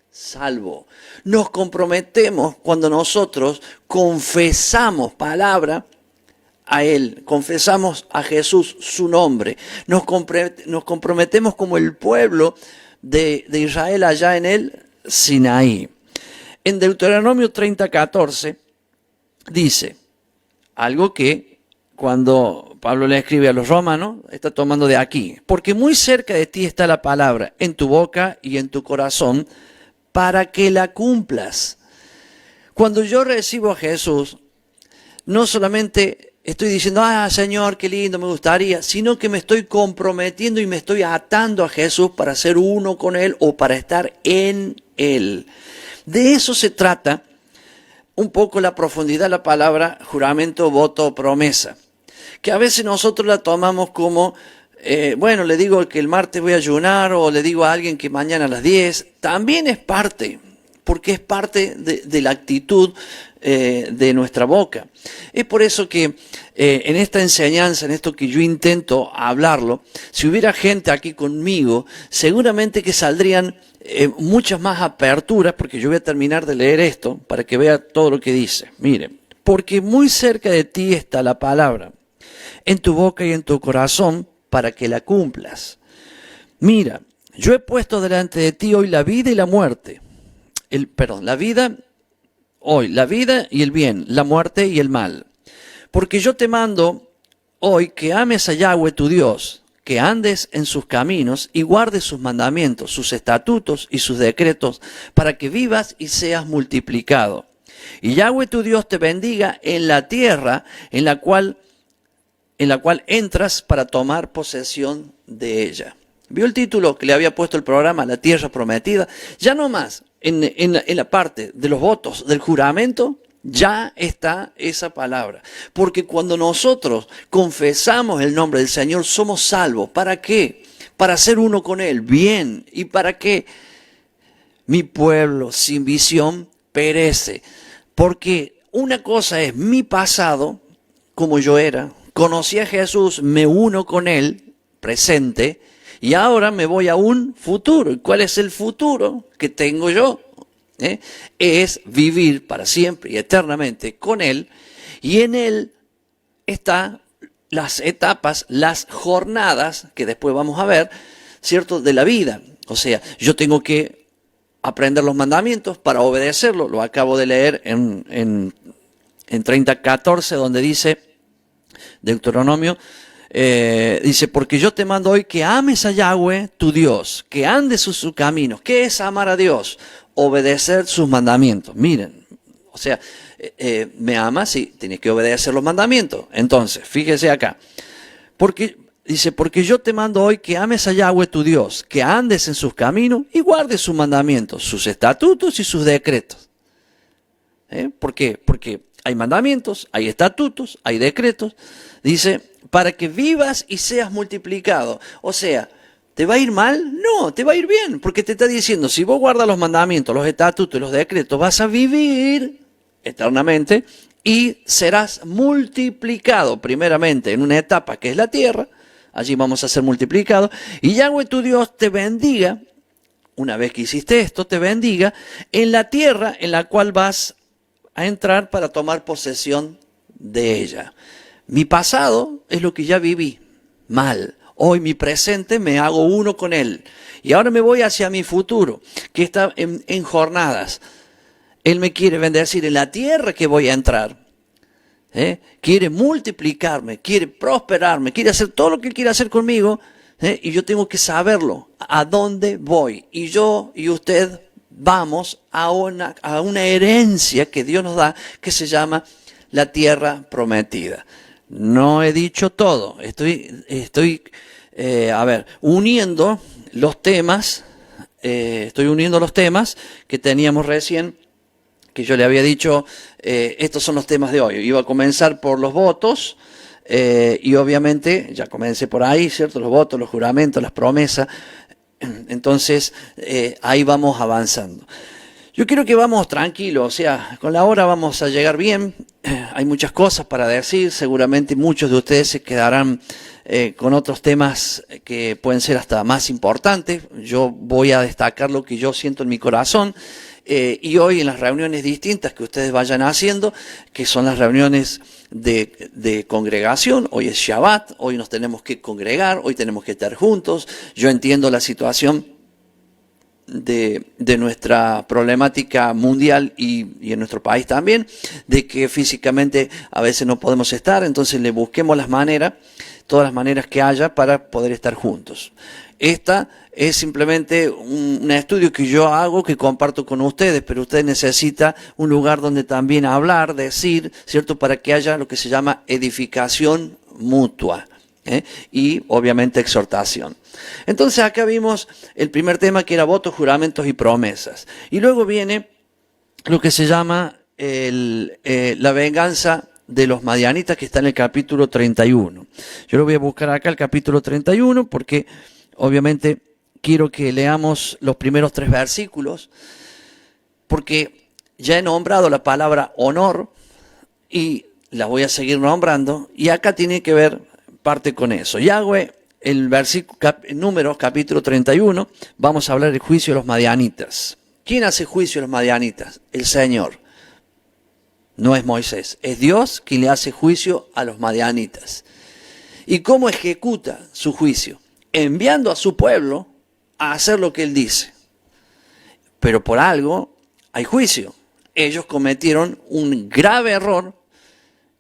salvo. Nos comprometemos cuando nosotros confesamos palabra a Él, confesamos a Jesús su nombre, nos comprometemos como el pueblo de Israel allá en el Sinaí. En Deuteronomio 30:14 dice algo que cuando Pablo le escribe a los romanos está tomando de aquí, porque muy cerca de ti está la palabra, en tu boca y en tu corazón, para que la cumplas. Cuando yo recibo a Jesús, no solamente estoy diciendo, Señor, qué lindo, me gustaría, sino que me estoy comprometiendo y me estoy atando a Jesús para ser uno con Él o para estar en Él. De eso se trata un poco la profundidad de la palabra juramento, voto, promesa. Que a veces nosotros la tomamos como, bueno, le digo que el martes voy a ayunar o le digo a alguien que mañana a las 10. También es parte, porque es parte de la actitud de nuestra boca. Es por eso que en esta enseñanza, en esto que yo intento hablarlo, si hubiera gente aquí conmigo, seguramente que saldrían muchas más aperturas, porque yo voy a terminar de leer esto para que vea todo lo que dice. Mire, porque muy cerca de ti está la palabra, en tu boca y en tu corazón, para que la cumplas. Mira, yo he puesto delante de ti hoy la vida y la muerte. La vida y el bien, la muerte y el mal. Porque yo te mando hoy que ames a Yahweh tu Dios, que andes en sus caminos y guardes sus mandamientos, sus estatutos y sus decretos, para que vivas y seas multiplicado. Y Yahweh tu Dios te bendiga en la tierra en la cual entras para tomar posesión de ella. ¿Vio el título que le había puesto el programa, La Tierra Prometida? Ya no más, en la parte de los votos, del juramento, ya está esa palabra. Porque cuando nosotros confesamos el nombre del Señor, somos salvos. ¿Para qué? Para ser uno con Él, bien. ¿Y para qué? Mi pueblo sin visión perece. Porque una cosa es mi pasado, como yo era. Conocí a Jesús, me uno con Él, presente. Y ahora me voy a un futuro. ¿Y cuál es el futuro que tengo yo? Es vivir para siempre y eternamente con Él. Y en Él están las etapas, las jornadas, que después vamos a ver, ¿cierto?, de la vida. O sea, yo tengo que aprender los mandamientos para obedecerlos. Lo acabo de leer en 30:14, donde dice, Deuteronomio, dice, porque yo te mando hoy que ames a Yahweh, tu Dios, que andes sus caminos. ¿Qué es amar a Dios? Obedecer sus mandamientos. Miren, o sea, me amas, sí, tienes que obedecer los mandamientos. Entonces, fíjese acá, dice, porque yo te mando hoy que ames a Yahweh, tu Dios, que andes en sus caminos y guardes sus mandamientos, sus estatutos y sus decretos. ¿Por qué? Porque hay mandamientos, hay estatutos, hay decretos. Dice, para que vivas y seas multiplicado. O sea, ¿te va a ir mal? No, te va a ir bien, porque te está diciendo, si vos guardas los mandamientos, los estatutos y los decretos, vas a vivir eternamente y serás multiplicado, primeramente en una etapa que es la tierra, allí vamos a ser multiplicados, y Yahweh tu Dios te bendiga, una vez que hiciste esto, te bendiga en la tierra en la cual vas a entrar para tomar posesión de ella. Mi pasado es lo que ya viví mal. Hoy mi presente me hago uno con Él. Y ahora me voy hacia mi futuro, que está en jornadas. Él me quiere bendecir en la tierra que voy a entrar. Quiere multiplicarme, quiere prosperarme, quiere hacer todo lo que Él quiere hacer conmigo. Y yo tengo que saberlo, a dónde voy. Y yo y usted vamos a una herencia que Dios nos da, que se llama la tierra prometida. No he dicho todo, estoy uniendo los temas, que teníamos recién, que yo le había dicho, estos son los temas de hoy. Iba a comenzar por los votos, y obviamente, ya comencé por ahí, ¿cierto? Los votos, los juramentos, las promesas. Entonces, ahí vamos avanzando. Yo quiero que vamos tranquilos, o sea, con la hora vamos a llegar bien. Hay muchas cosas para decir, seguramente muchos de ustedes se quedarán con otros temas que pueden ser hasta más importantes. Yo voy a destacar lo que yo siento en mi corazón. Y hoy en las reuniones distintas que ustedes vayan haciendo, que son las reuniones de congregación, hoy es Shabbat, hoy nos tenemos que congregar, hoy tenemos que estar juntos. Yo entiendo la situación de nuestra problemática mundial y en nuestro país también, de que físicamente a veces no podemos estar, entonces le busquemos todas las maneras que haya para poder estar juntos. Esta es simplemente un estudio que yo hago, que comparto con ustedes, pero usted necesita un lugar donde también hablar, decir, ¿cierto? Para que haya lo que se llama edificación mutua. Y obviamente exhortación. Entonces acá vimos el primer tema, que era votos, juramentos y promesas. Y luego viene lo que se llama la venganza de los madianitas, que está en el capítulo 31. Yo lo voy a buscar acá, el capítulo 31, porque obviamente quiero que leamos los primeros 3 versículos, porque ya he nombrado la palabra honor y la voy a seguir nombrando, y acá tiene que ver parte con eso. Yahweh, el versículo, Números, capítulo 31, vamos a hablar del juicio de los madianitas. ¿Quién hace juicio a los madianitas? El Señor. No es Moisés, es Dios quien le hace juicio a los madianitas. ¿Y cómo ejecuta su juicio? Enviando a su pueblo a hacer lo que Él dice. Pero por algo hay juicio. Ellos cometieron un grave error.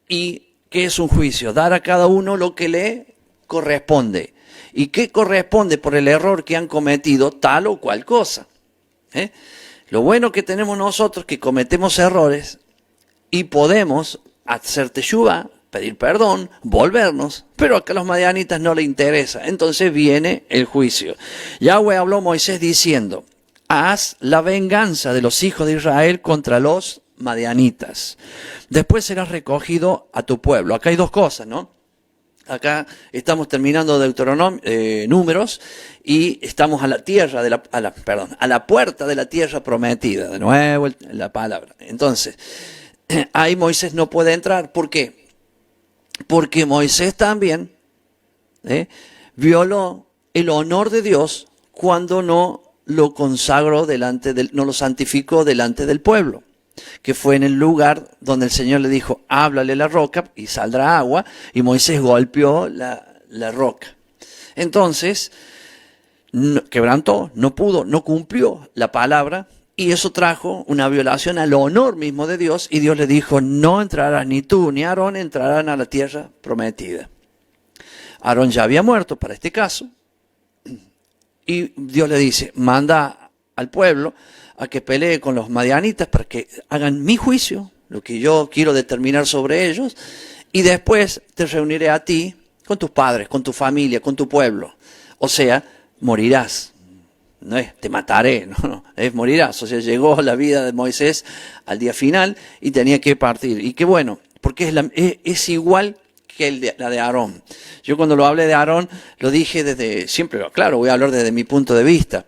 ¿Y qué es un juicio? Dar a cada uno lo que le corresponde. ¿Y qué corresponde por el error que han cometido? Tal o cual cosa. Lo bueno que tenemos nosotros, que cometemos errores y podemos hacer teshuvá, pedir perdón, volvernos, pero acá a los madianitas no les interesa. Entonces viene el juicio. Yahweh habló a Moisés diciendo, haz la venganza de los hijos de Israel contra los madianitas. Después serás recogido a tu pueblo. Acá hay dos cosas, ¿no? Acá estamos terminando Números y estamos a la tierra a la puerta de la tierra prometida. De nuevo la palabra. Entonces, ahí Moisés no puede entrar. ¿Por qué? Porque Moisés también violó el honor de Dios cuando no lo consagró no lo santificó delante del pueblo, que fue en el lugar donde el Señor le dijo, háblale a la roca y saldrá agua, y Moisés golpeó la roca. Entonces, quebrantó, no pudo, no cumplió la palabra, y eso trajo una violación al honor mismo de Dios, y Dios le dijo, no entrarás, ni tú ni Aarón entrarán a la tierra prometida. Aarón ya había muerto para este caso, y Dios le dice, manda al pueblo a que pelee con los madianitas para que hagan mi juicio, lo que yo quiero determinar sobre ellos, y después te reuniré a ti con tus padres, con tu familia, con tu pueblo. O sea, morirás. No es te mataré, no, es morirás. O sea, llegó la vida de Moisés al día final y tenía que partir. Y qué bueno, porque es igual que la de Aarón. Yo cuando lo hablé de Aarón, lo dije desde, siempre, claro, voy a hablar desde mi punto de vista.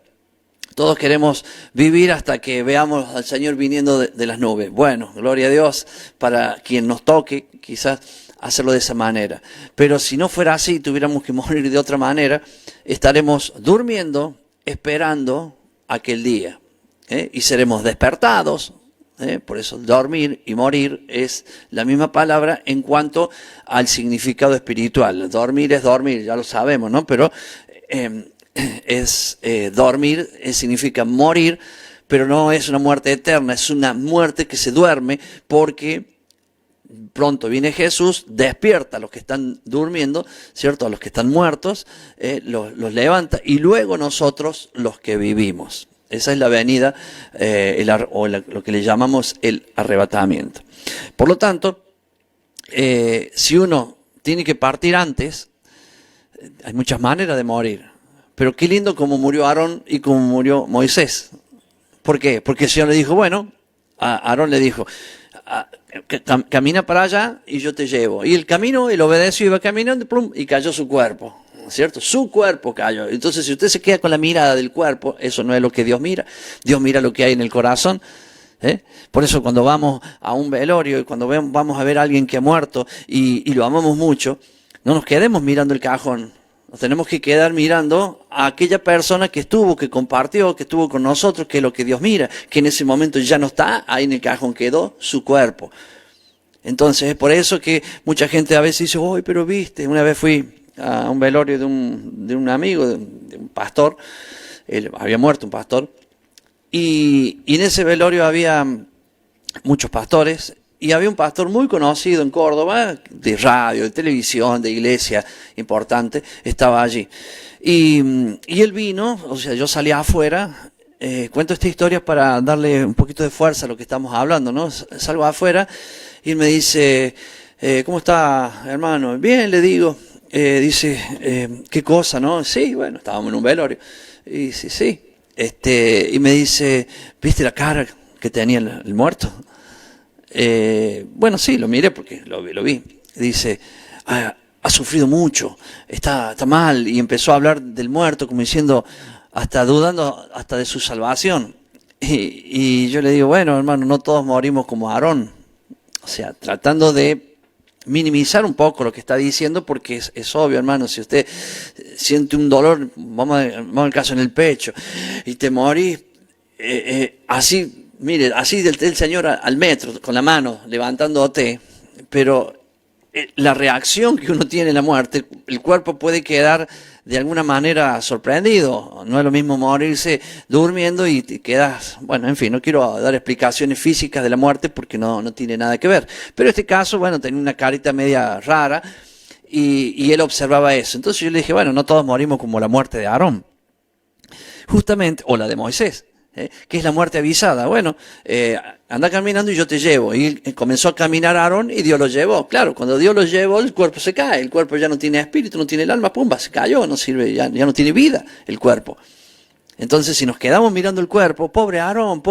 Todos queremos vivir hasta que veamos al Señor viniendo de las nubes. Bueno, gloria a Dios para quien nos toque, quizás hacerlo de esa manera. Pero si no fuera así, tuviéramos que morir de otra manera, estaremos durmiendo, esperando aquel día. Y seremos despertados. Por eso dormir y morir es la misma palabra en cuanto al significado espiritual. Dormir es dormir, ya lo sabemos, ¿no? Pero dormir significa morir, pero no es una muerte eterna, es una muerte que se duerme porque pronto viene Jesús, despierta a los que están durmiendo, ¿cierto? A los que están muertos, los levanta y luego nosotros los que vivimos. Esa es la venida lo que le llamamos el arrebatamiento. Por lo tanto, si uno tiene que partir antes, hay muchas maneras de morir. Pero qué lindo como murió Aarón y como murió Moisés. ¿Por qué? Porque el Señor le dijo, bueno, a Aarón le dijo, camina para allá y yo te llevo. Y el camino, él obedeció, iba caminando plum, y cayó su cuerpo. ¿Cierto? Su cuerpo cayó. Entonces, si usted se queda con la mirada del cuerpo, eso no es lo que Dios mira. Dios mira lo que hay en el corazón. Por eso cuando vamos a un velorio y cuando vamos a ver a alguien que ha muerto y lo amamos mucho, no nos quedemos mirando el cajón. Nos tenemos que quedar mirando a aquella persona que estuvo, que compartió, que estuvo con nosotros, que es lo que Dios mira, que en ese momento ya no está, ahí en el cajón quedó su cuerpo. Entonces, es por eso que mucha gente a veces dice, ¡ay, pero viste! Una vez fui a un velorio de un amigo, de un pastor, él había muerto un pastor, y en ese velorio había muchos pastores, y había un pastor muy conocido en Córdoba, de radio, de televisión, de iglesia importante, estaba allí. Y él vino, o sea, yo salí afuera, cuento esta historia para darle un poquito de fuerza a lo que estamos hablando, ¿no? Salgo afuera y él me dice, ¿cómo está, hermano? Bien, le digo. Dice, ¿qué cosa, no? Sí, bueno, estábamos en un velorio. Y dice, sí. Y me dice, ¿viste la cara que tenía el muerto? Bueno, sí, lo miré porque lo vi. Dice, ha sufrido mucho, está mal. Y empezó a hablar del muerto como diciendo, hasta dudando hasta de su salvación. Y yo le digo, bueno, hermano, no todos morimos como Aarón. O sea, tratando de minimizar un poco lo que está diciendo, porque es obvio, hermano, si usted siente un dolor, vamos al caso en el pecho, y te morís, así, mire, así del Señor al metro, con la mano, levantándote, pero la reacción que uno tiene en la muerte, el cuerpo puede quedar de alguna manera sorprendido. No es lo mismo morirse durmiendo y te quedas, bueno, en fin, no quiero dar explicaciones físicas de la muerte porque no tiene nada que ver. Pero este caso, bueno, tenía una carita media rara y él observaba eso. Entonces yo le dije, bueno, no todos morimos como la muerte de Aarón, justamente, o la de Moisés. ¿Qué es la muerte avisada? Bueno, anda caminando y yo te llevo. Y comenzó a caminar Aarón y Dios lo llevó. Claro, cuando Dios lo llevó, el cuerpo se cae. El cuerpo ya no tiene espíritu, no tiene el alma, pumba, se cayó, no sirve, ya no tiene vida el cuerpo. Entonces, si nos quedamos mirando el cuerpo, pobre Aarón,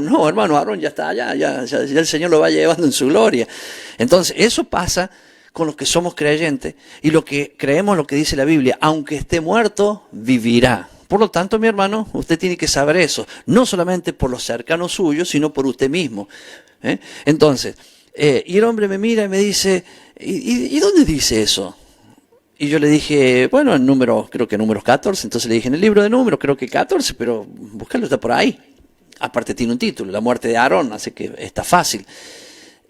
no, hermano, Aarón ya está allá, ya el Señor lo va llevando en su gloria. Entonces, eso pasa con los que somos creyentes y lo que creemos, lo que dice la Biblia, aunque esté muerto, vivirá. Por lo tanto, mi hermano, usted tiene que saber eso, no solamente por los cercanos suyos, sino por usted mismo. Entonces, y el hombre me mira y me dice, ¿y dónde dice eso? Y yo le dije, bueno, creo que números 14, entonces le dije, en el libro de números, creo que 14, pero buscarlo está por ahí. Aparte tiene un título, la muerte de Aarón, así que está fácil.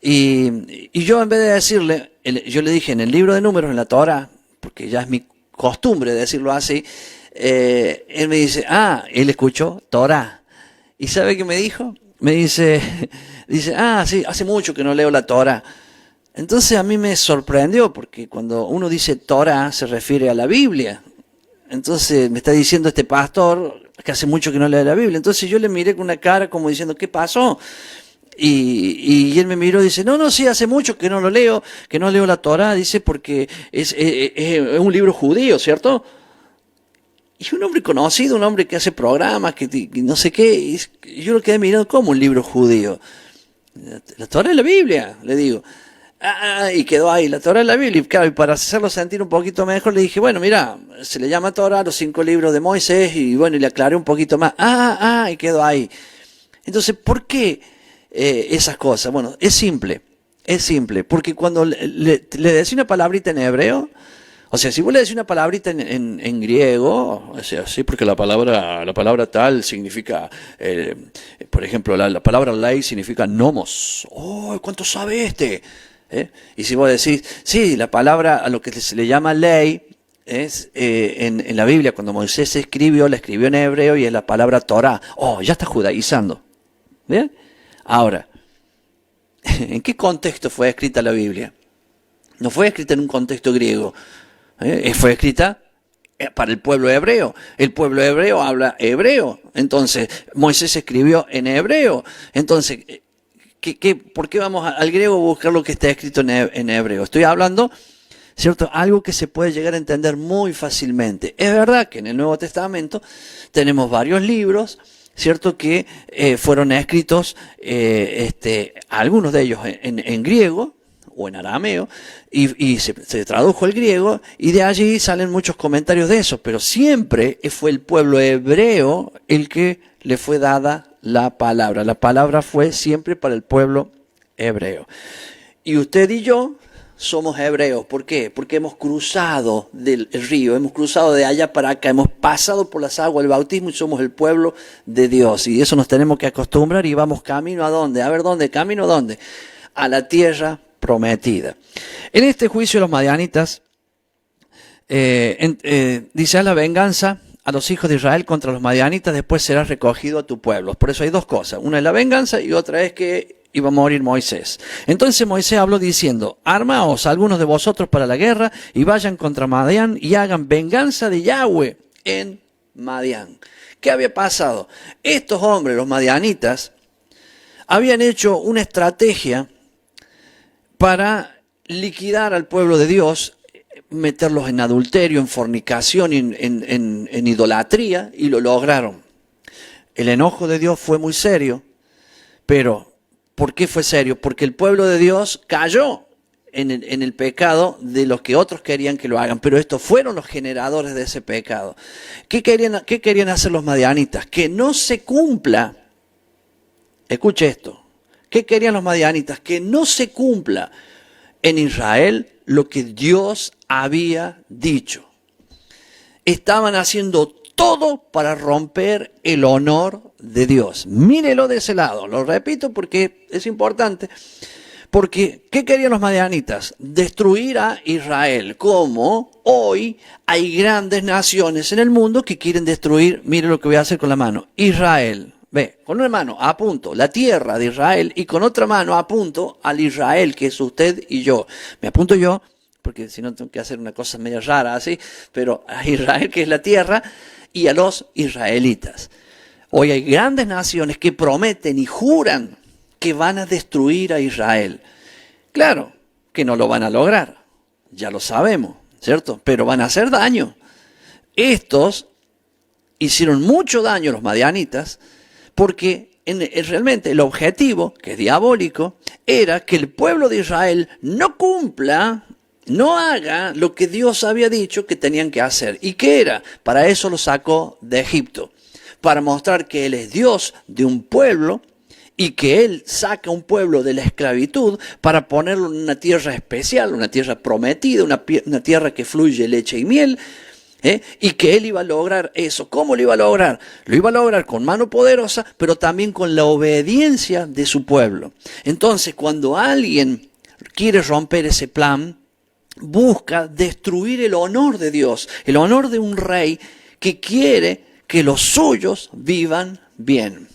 Y yo en vez de decirle, yo le dije, en el libro de números, en la Torah, porque ya es mi costumbre decirlo así, él me dice, él escuchó Torah. ¿Y sabe qué me dijo? Me dice, sí, hace mucho que no leo la Torah. Entonces a mí me sorprendió, porque cuando uno dice Torah se refiere a la Biblia. Entonces me está diciendo este pastor que hace mucho que no lee la Biblia. Entonces yo le miré con una cara como diciendo, ¿qué pasó? Y él me miró y dice, no, sí, hace mucho que no lo leo, que no leo la Torah, dice, porque es un libro judío, ¿cierto? Y un hombre conocido, un hombre que hace programas, que no sé qué, y yo lo quedé mirando como un libro judío. La Torah es la Biblia, le digo. Y quedó ahí, la Torah es la Biblia. Y claro, y para hacerlo sentir un poquito mejor, le dije, bueno, mira, se le llama Torah los 5 libros de Moisés, y bueno, y le aclaré un poquito más. Y quedó ahí. Entonces, ¿por qué esas cosas? Bueno, es simple, porque cuando le decís una palabrita en hebreo, o sea, si vos le decís una palabrita en griego, o sea, sí, porque la palabra tal significa, por ejemplo, la palabra ley significa nomos. ¡Oh, cuánto sabe este! Y si vos decís, sí, la palabra a lo que se le llama ley es en la Biblia, cuando Moisés la escribió en hebreo y es la palabra Torah. ¡Oh, ya está judaizando! ¿Bien? Ahora, ¿en qué contexto fue escrita la Biblia? No fue escrita en un contexto griego. Fue escrita para el pueblo hebreo. El pueblo hebreo habla hebreo. Entonces, Moisés escribió en hebreo. Entonces, ¿por qué vamos al griego a buscar lo que está escrito en hebreo? Estoy hablando, ¿cierto? Algo que se puede llegar a entender muy fácilmente. Es verdad que en el Nuevo Testamento tenemos varios libros, ¿cierto? Que fueron escritos, algunos de ellos en griego, o en arameo, y se tradujo al griego, y de allí salen muchos comentarios de eso, pero siempre fue el pueblo hebreo el que le fue dada la palabra. La palabra fue siempre para el pueblo hebreo. Y usted y yo somos hebreos. ¿Por qué? Porque hemos cruzado del río, hemos cruzado de allá para acá, hemos pasado por las aguas del bautismo y somos el pueblo de Dios. Y eso nos tenemos que acostumbrar y vamos camino a dónde. A ver, ¿dónde? ¿Camino a dónde? A la tierra prometida. En este juicio de los madianitas, dice, a la venganza a los hijos de Israel contra los madianitas, después serás recogido a tu pueblo. Por eso hay dos cosas, una es la venganza y otra es que iba a morir Moisés. Entonces Moisés habló diciendo, armaos algunos de vosotros para la guerra y vayan contra Madián y hagan venganza de Yahweh en Madián. ¿Qué había pasado? Estos hombres, los madianitas, habían hecho una estrategia para liquidar al pueblo de Dios, meterlos en adulterio, en fornicación, en idolatría, y lo lograron. El enojo de Dios fue muy serio, pero ¿por qué fue serio? Porque el pueblo de Dios cayó en el pecado de los que otros querían que lo hagan, pero estos fueron los generadores de ese pecado. ¿Qué querían hacer los madianitas? Que no se cumpla, escuche esto, ¿qué querían los madianitas? Que no se cumpla en Israel lo que Dios había dicho. Estaban haciendo todo para romper el honor de Dios. Mírelo de ese lado, lo repito porque es importante. Porque, ¿qué querían los madianitas? Destruir a Israel. Como hoy hay grandes naciones en el mundo que quieren destruir, mire lo que voy a hacer con la mano, Israel. Ve, con una mano apunto la tierra de Israel y con otra mano apunto al Israel que es usted y yo. Me apunto yo, porque si no tengo que hacer una cosa media rara así, pero a Israel que es la tierra y a los israelitas. Hoy hay grandes naciones que prometen y juran que van a destruir a Israel. Claro que no lo van a lograr, ya lo sabemos, ¿cierto? Pero van a hacer daño. Estos hicieron mucho daño a los madianitas porque realmente el objetivo, que es diabólico, era que el pueblo de Israel no cumpla, no haga lo que Dios había dicho que tenían que hacer. ¿Y qué era? Para eso lo sacó de Egipto, para mostrar que Él es Dios de un pueblo y que Él saca un pueblo de la esclavitud para ponerlo en una tierra especial, una tierra prometida, una tierra que fluye leche y miel, y que Él iba a lograr eso. ¿Cómo lo iba a lograr? Lo iba a lograr con mano poderosa, pero también con la obediencia de su pueblo. Entonces, cuando alguien quiere romper ese plan, busca destruir el honor de Dios, el honor de un rey que quiere que los suyos vivan bien.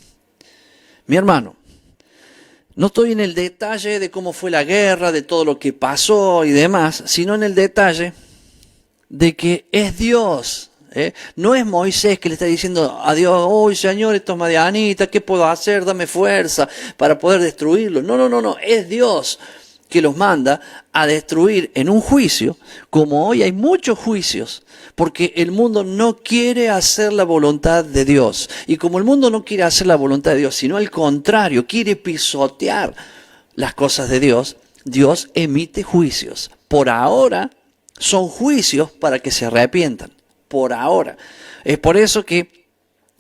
Mi hermano, no estoy en el detalle de cómo fue la guerra, de todo lo que pasó y demás, sino en el detalle de que es Dios. No es Moisés que le está diciendo a Dios, oh Señor, estos madianitas, ¿qué puedo hacer? Dame fuerza para poder destruirlos. No, es Dios que los manda a destruir en un juicio, como hoy hay muchos juicios, porque el mundo no quiere hacer la voluntad de Dios. Y como el mundo no quiere hacer la voluntad de Dios, sino al contrario, quiere pisotear las cosas de Dios, Dios emite juicios. Por ahora son juicios para que se arrepientan. Por ahora. Es por eso que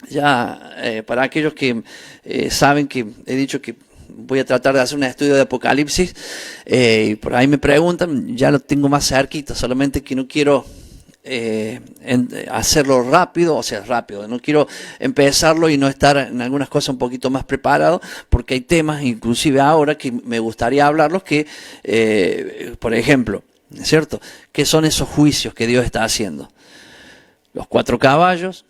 ya, para aquellos que saben que he dicho que voy a tratar de hacer un estudio de Apocalipsis, y por ahí me preguntan, ya lo tengo más cerquita, solamente que no quiero hacerlo rápido, no quiero empezarlo y no estar en algunas cosas un poquito más preparado, porque hay temas, inclusive ahora, que me gustaría hablarlos, que, por ejemplo, ¿cierto? ¿Qué son esos juicios que Dios está haciendo? Los 4 caballos,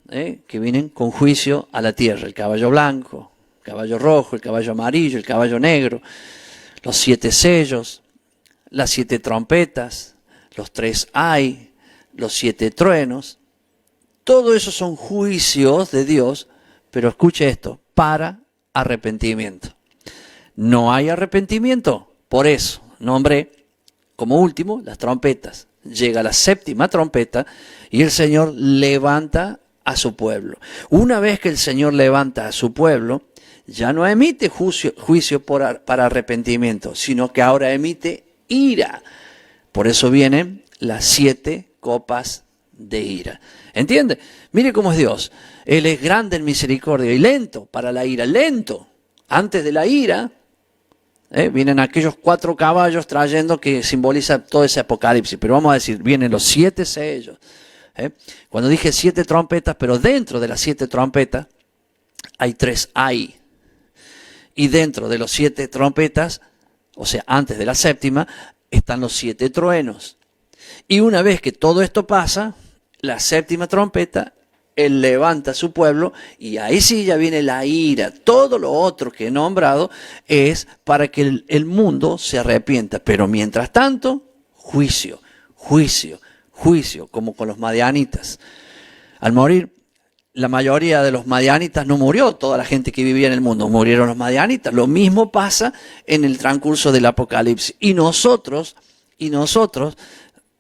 que vienen con juicio a la tierra, el caballo blanco, el caballo rojo, el caballo amarillo, el caballo negro, los 7 sellos, las 7 trompetas, los 3 ay, los 7 truenos. Todo eso son juicios de Dios, pero escuche esto, para arrepentimiento. No hay arrepentimiento, por eso nombré como último las trompetas. Llega la 7ª trompeta y el Señor levanta a su pueblo. Una vez que el Señor levanta a su pueblo, ya no emite juicio para arrepentimiento, sino que ahora emite ira. Por eso vienen las 7 copas de ira. ¿Entiende? Mire cómo es Dios. Él es grande en misericordia y lento para la ira. Lento. Antes de la ira, vienen aquellos 4 caballos trayendo que simboliza todo ese apocalipsis. Pero vamos a decir, vienen los 7 sellos. Cuando dije 7 trompetas, pero dentro de las 7 trompetas hay 3 ay. Y dentro de los 7 trompetas, o sea, antes de la 7ª, están los 7 truenos. Y una vez que todo esto pasa, la 7ª trompeta, Él levanta a su pueblo y ahí sí ya viene la ira. Todo lo otro que he nombrado es para que el mundo se arrepienta. Pero mientras tanto, juicio, como con los madianitas. Al morir, la mayoría de los madianitas no murió, toda la gente que vivía en el mundo, murieron los madianitas. Lo mismo pasa en el transcurso del Apocalipsis. Y nosotros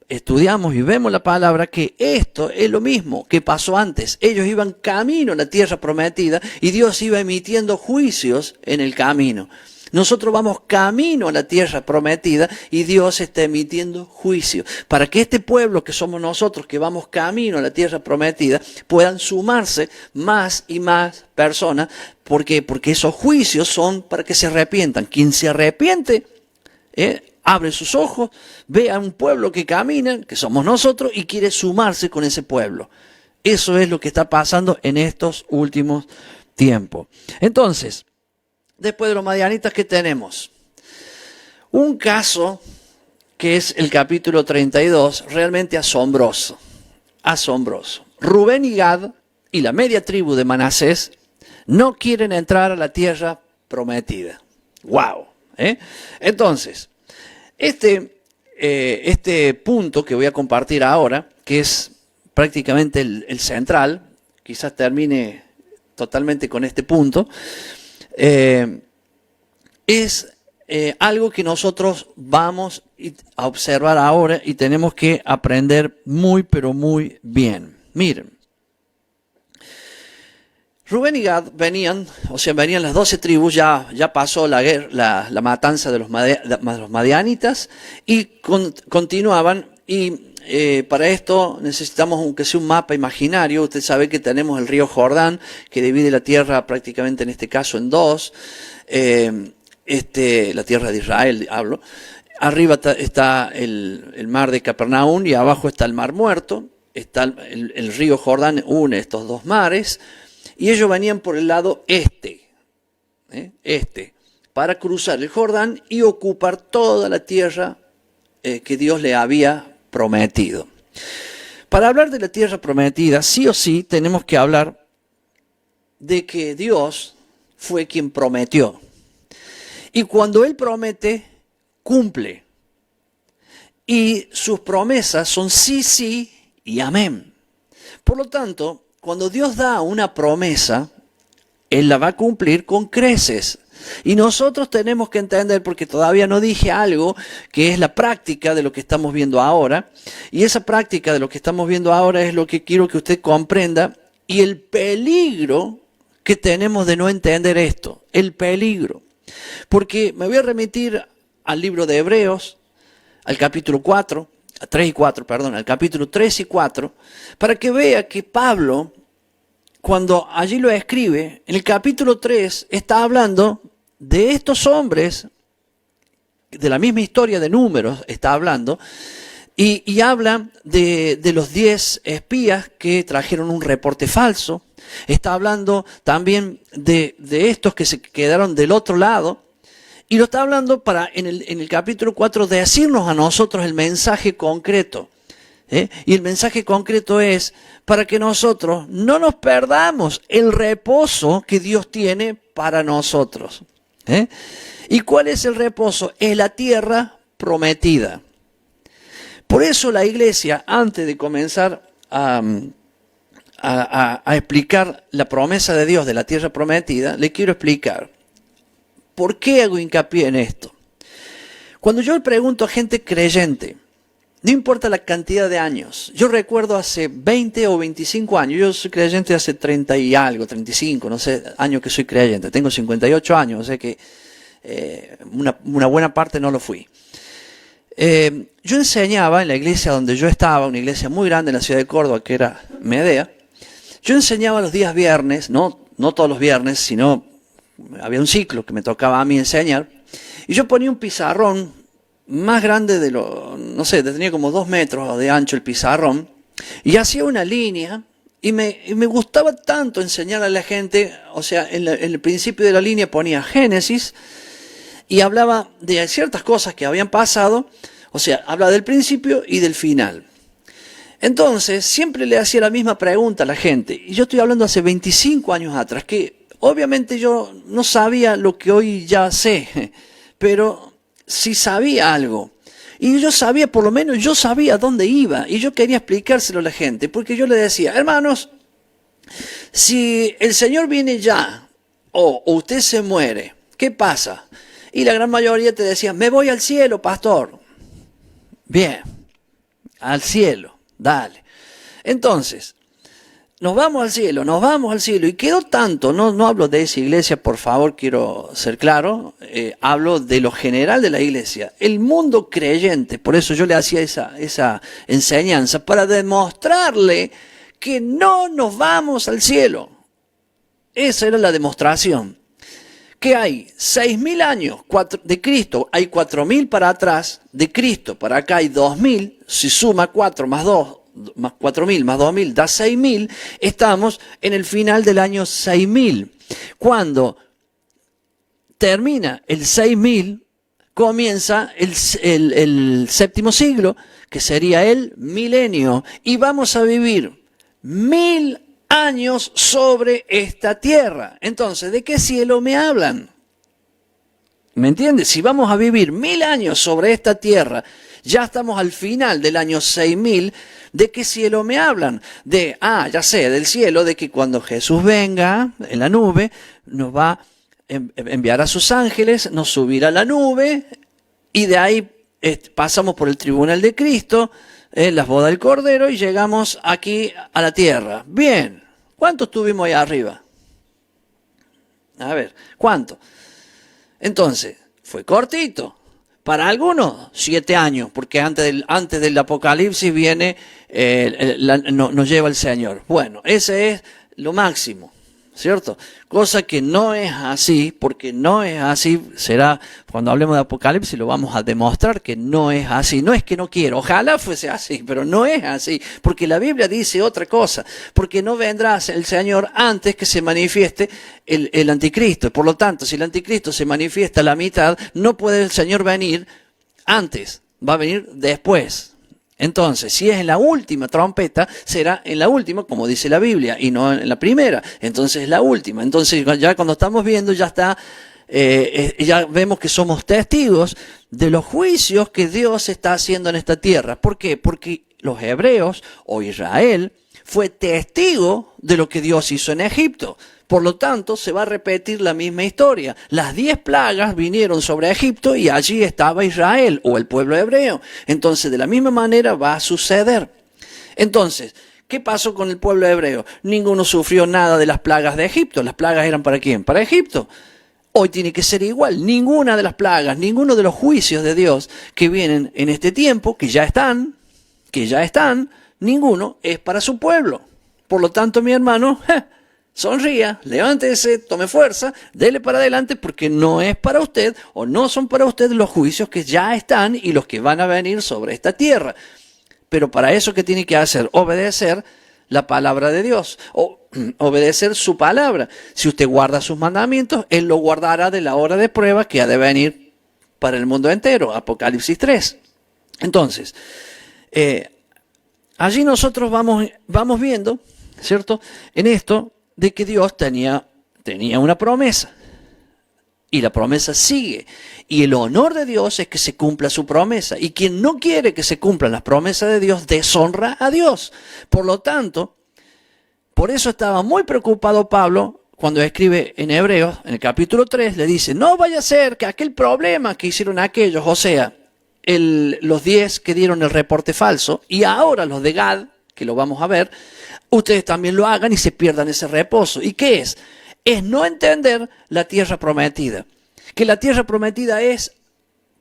estudiamos y vemos la palabra que esto es lo mismo que pasó antes. Ellos iban camino a la tierra prometida y Dios iba emitiendo juicios en el camino. Nosotros vamos camino a la tierra prometida y Dios está emitiendo juicio para que este pueblo que somos nosotros, que vamos camino a la tierra prometida, puedan sumarse más y más personas. ¿Por qué? Porque esos juicios son para que se arrepientan. Quien se arrepiente, abre sus ojos, ve a un pueblo que camina, que somos nosotros, y quiere sumarse con ese pueblo. Eso es lo que está pasando en estos últimos tiempos. Entonces, después de los madianitas, ¿qué tenemos? Un caso que es el capítulo 32, realmente asombroso. Rubén y Gad y la media tribu de Manasés no quieren entrar a la tierra prometida. ¡Wow! Entonces, este punto que voy a compartir ahora, que es prácticamente el central, quizás termine totalmente con este punto, es algo que nosotros vamos a observar ahora y tenemos que aprender muy, pero muy bien. Miren, Rubén y Gad venían las 12 tribus, ya pasó la guerra, la matanza de los madianitas y continuaban y para esto necesitamos aunque sea un mapa imaginario. Usted sabe que tenemos el río Jordán que divide la tierra prácticamente en este caso en dos, la tierra de Israel hablo. Arriba está el mar de Capernaum y abajo está el mar muerto, está el río Jordán une estos dos mares. Y ellos venían por el lado este, para cruzar el Jordán y ocupar toda la tierra que Dios le había prometido. Para hablar de la tierra prometida, sí o sí tenemos que hablar de que Dios fue quien prometió. Y cuando Él promete, cumple. Y sus promesas son sí, sí y amén. Por lo tanto, cuando Dios da una promesa, Él la va a cumplir con creces. Y nosotros tenemos que entender, porque todavía no dije algo, que es la práctica de lo que estamos viendo ahora. Y esa práctica de lo que estamos viendo ahora es lo que quiero que usted comprenda. Y el peligro que tenemos de no entender esto. El peligro. Porque me voy a remitir al libro de Hebreos, al capítulo 4. 3 y 4, perdón, al capítulo 3 y 4, para que vea que Pablo, cuando allí lo escribe, en el capítulo 3 está hablando de estos hombres, de la misma historia de Números está hablando, y habla de los 10 espías que trajeron un reporte falso, está hablando también de estos que se quedaron del otro lado, y lo está hablando para, en el capítulo 4, decirnos a nosotros el mensaje concreto. Y el mensaje concreto es para que nosotros no nos perdamos el reposo que Dios tiene para nosotros. ¿Y cuál es el reposo? Es la tierra prometida. Por eso la iglesia, antes de comenzar a explicar la promesa de Dios de la tierra prometida, le quiero explicar. ¿Por qué hago hincapié en esto? Cuando yo le pregunto a gente creyente, no importa la cantidad de años, yo recuerdo hace 20 o 25 años, yo soy creyente hace 30 y algo, 35, no sé, años que soy creyente, tengo 58 años, o sea que una buena parte no lo fui. Yo enseñaba en la iglesia donde yo estaba, una iglesia muy grande en la ciudad de Córdoba, que era Medea, yo enseñaba los días viernes, no todos los viernes, sino había un ciclo que me tocaba a mí enseñar, y yo ponía un pizarrón más grande tenía como 2 metros de ancho el pizarrón, y hacía una línea, y me gustaba tanto enseñar a la gente, o sea, en el principio de la línea ponía Génesis, y hablaba de ciertas cosas que habían pasado, o sea, habla del principio y del final. Entonces, siempre le hacía la misma pregunta a la gente, y yo estoy hablando hace 25 años atrás, que obviamente yo no sabía lo que hoy ya sé, pero sí sabía algo. Y yo sabía, por lo menos yo sabía dónde iba, y yo quería explicárselo a la gente, porque yo le decía, hermanos, si el Señor viene ya, o usted se muere, ¿qué pasa? Y la gran mayoría te decía, me voy al cielo, pastor. Bien, al cielo, dale. Entonces, nos vamos al cielo, y quedó tanto, no hablo de esa iglesia, por favor, quiero ser claro, hablo de lo general de la iglesia, el mundo creyente, por eso yo le hacía esa enseñanza, para demostrarle que no nos vamos al cielo. Esa era la demostración. Que hay 6.000 años de Cristo, hay 4.000 para atrás, de Cristo para acá hay 2.000, si suma 4 más 2, más 4.000 más 2.000 da 6.000, estamos en el final del año 6.000. Cuando termina el 6.000, comienza el séptimo siglo, que sería el milenio, y vamos a vivir 1.000 años sobre esta tierra. Entonces, ¿de qué cielo me hablan? ¿Me entiendes? Si vamos a vivir 1.000 años sobre esta tierra, Ya estamos al final del año 6000. ¿De qué cielo me hablan? Ya sé, del cielo, de que cuando Jesús venga en la nube, nos va a enviar a sus ángeles, nos subirá a la nube, y de ahí pasamos por el tribunal de Cristo, las bodas del Cordero, y llegamos aquí a la tierra. Bien, ¿cuánto estuvimos ahí arriba? A ver, ¿cuánto? Entonces, fue cortito. Para algunos, 7 años, porque antes del Apocalipsis viene, nos lleva el Señor. Bueno, ese es lo máximo, ¿cierto? Cosa que no es así, porque no es así. Será, cuando hablemos de Apocalipsis, lo vamos a demostrar que no es así. No es que no quiero, ojalá fuese así, pero no es así, porque la Biblia dice otra cosa, porque no vendrá el Señor antes que se manifieste el anticristo. Por lo tanto, si el anticristo se manifiesta a la mitad, no puede el Señor venir antes, va a venir después. Entonces, si es en la última trompeta, será en la última, como dice la Biblia, y no en la primera. Entonces es la última. Entonces ya cuando estamos viendo, ya está, ya vemos que somos testigos de los juicios que Dios está haciendo en esta tierra. ¿Por qué? Porque los hebreos o Israel fue testigo de lo que Dios hizo en Egipto. Por lo tanto, se va a repetir la misma historia. Las 10 plagas vinieron sobre Egipto y allí estaba Israel o el pueblo hebreo. Entonces, de la misma manera va a suceder. Entonces, ¿qué pasó con el pueblo hebreo? Ninguno sufrió nada de las plagas de Egipto. ¿Las plagas eran para quién? Para Egipto. Hoy tiene que ser igual. Ninguna de las plagas, ninguno de los juicios de Dios que vienen en este tiempo, que ya están, ninguno es para su pueblo. Por lo tanto, mi hermano, sonría, levántese, tome fuerza, dele para adelante, porque no es para usted o no son para usted los juicios que ya están y los que van a venir sobre esta tierra. Pero para eso, ¿qué tiene que hacer? Obedecer la palabra de Dios, o obedecer su palabra. Si usted guarda sus mandamientos, Él lo guardará de la hora de prueba que ha de venir para el mundo entero. Apocalipsis 3. Entonces, allí nosotros vamos viendo, ¿cierto? En esto, de que Dios tenía una promesa. Y la promesa sigue. Y el honor de Dios es que se cumpla su promesa. Y quien no quiere que se cumplan las promesas de Dios, deshonra a Dios. Por lo tanto, por eso estaba muy preocupado Pablo cuando escribe en Hebreos, en el capítulo 3, le dice, no vaya a ser que aquel problema que hicieron aquellos, o sea, los 10 que dieron el reporte falso, y ahora los de Gad, que lo vamos a ver, ustedes también lo hagan y se pierdan ese reposo. ¿Y qué es? Es no entender la tierra prometida. Que la tierra prometida es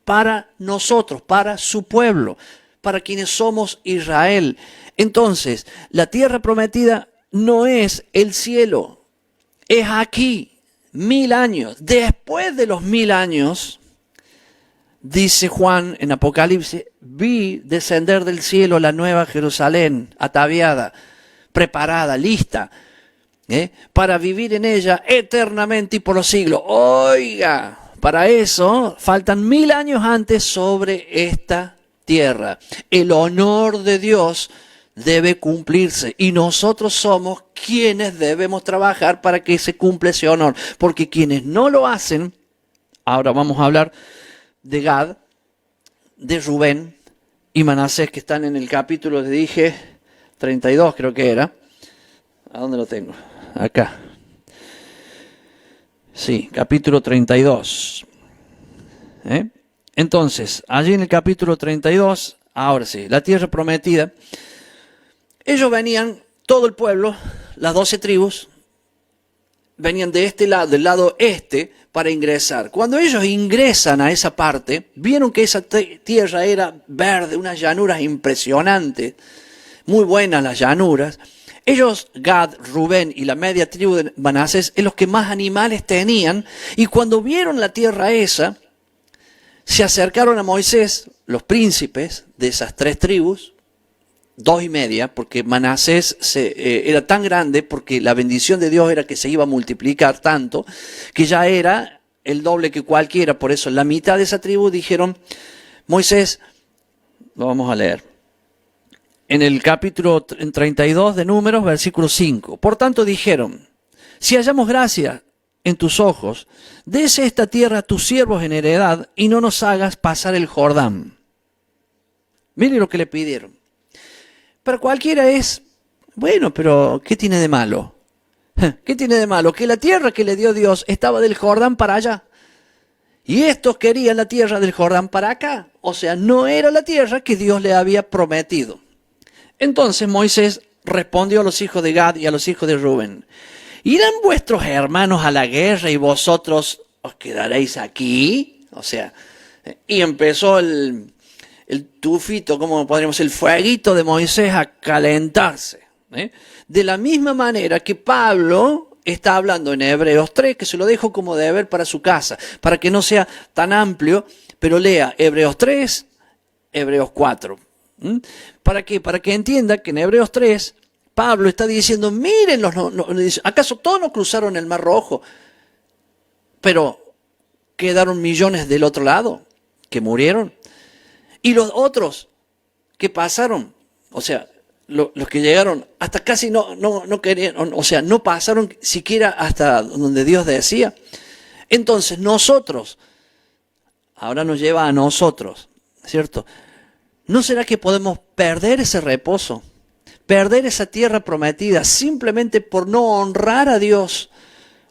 para nosotros, para su pueblo, para quienes somos Israel. Entonces, la tierra prometida no es el cielo, es aquí, 1000 años. Después de los 1000 años, dice Juan en Apocalipsis, vi descender del cielo la nueva Jerusalén, ataviada, preparada, lista, para vivir en ella eternamente y por los siglos. Oiga, para eso faltan 1000 años antes sobre esta tierra. El honor de Dios debe cumplirse y nosotros somos quienes debemos trabajar para que se cumpla ese honor. Porque quienes no lo hacen, ahora vamos a hablar de Gad, de Rubén y Manasés, que están en el capítulo, le dije, 32 creo que era. ¿A dónde lo tengo? Acá. Sí, capítulo 32. Entonces, allí en el capítulo 32, ahora sí, la tierra prometida, ellos venían, todo el pueblo, las 12 tribus, venían de este lado, del lado este, para ingresar. Cuando ellos ingresan a esa parte, vieron que esa tierra era verde, unas llanuras impresionantes, muy buenas las llanuras. Ellos, Gad, Rubén y la media tribu de Manasés, es los que más animales tenían. Y cuando vieron la tierra esa, se acercaron a Moisés, los príncipes de esas 3 tribus, 2,5, porque Manasés era tan grande, porque la bendición de Dios era que se iba a multiplicar tanto, que ya era el doble que cualquiera. Por eso la mitad de esa tribu dijeron, Moisés, lo vamos a leer. En el capítulo 32 de Números, versículo 5. Por tanto dijeron, si hallamos gracia en tus ojos, dese esta tierra a tus siervos en heredad y no nos hagas pasar el Jordán. Miren lo que le pidieron. Para cualquiera es, bueno, pero ¿qué tiene de malo? ¿Qué tiene de malo? Que la tierra que le dio Dios estaba del Jordán para allá. Y estos querían la tierra del Jordán para acá. O sea, no era la tierra que Dios le había prometido. Entonces Moisés respondió a los hijos de Gad y a los hijos de Rubén: ¿irán vuestros hermanos a la guerra y vosotros os quedaréis aquí? O sea, y empezó el tufito, como podríamos decir, el fueguito de Moisés a calentarse. De la misma manera que Pablo está hablando en Hebreos 3, que se lo dejo como deber para su casa, para que no sea tan amplio, pero lea Hebreos 3, Hebreos 4. ¿Para qué? Para que entienda que en Hebreos 3, Pablo está diciendo, miren, ¿acaso todos no cruzaron el Mar Rojo? Pero quedaron millones del otro lado, que murieron. Y los otros que pasaron, o sea, los que llegaron hasta casi no querían, o sea, no pasaron siquiera hasta donde Dios decía. Entonces nosotros, ahora nos lleva a nosotros, ¿cierto? ¿No será que podemos perder ese reposo? Perder esa tierra prometida simplemente por no honrar a Dios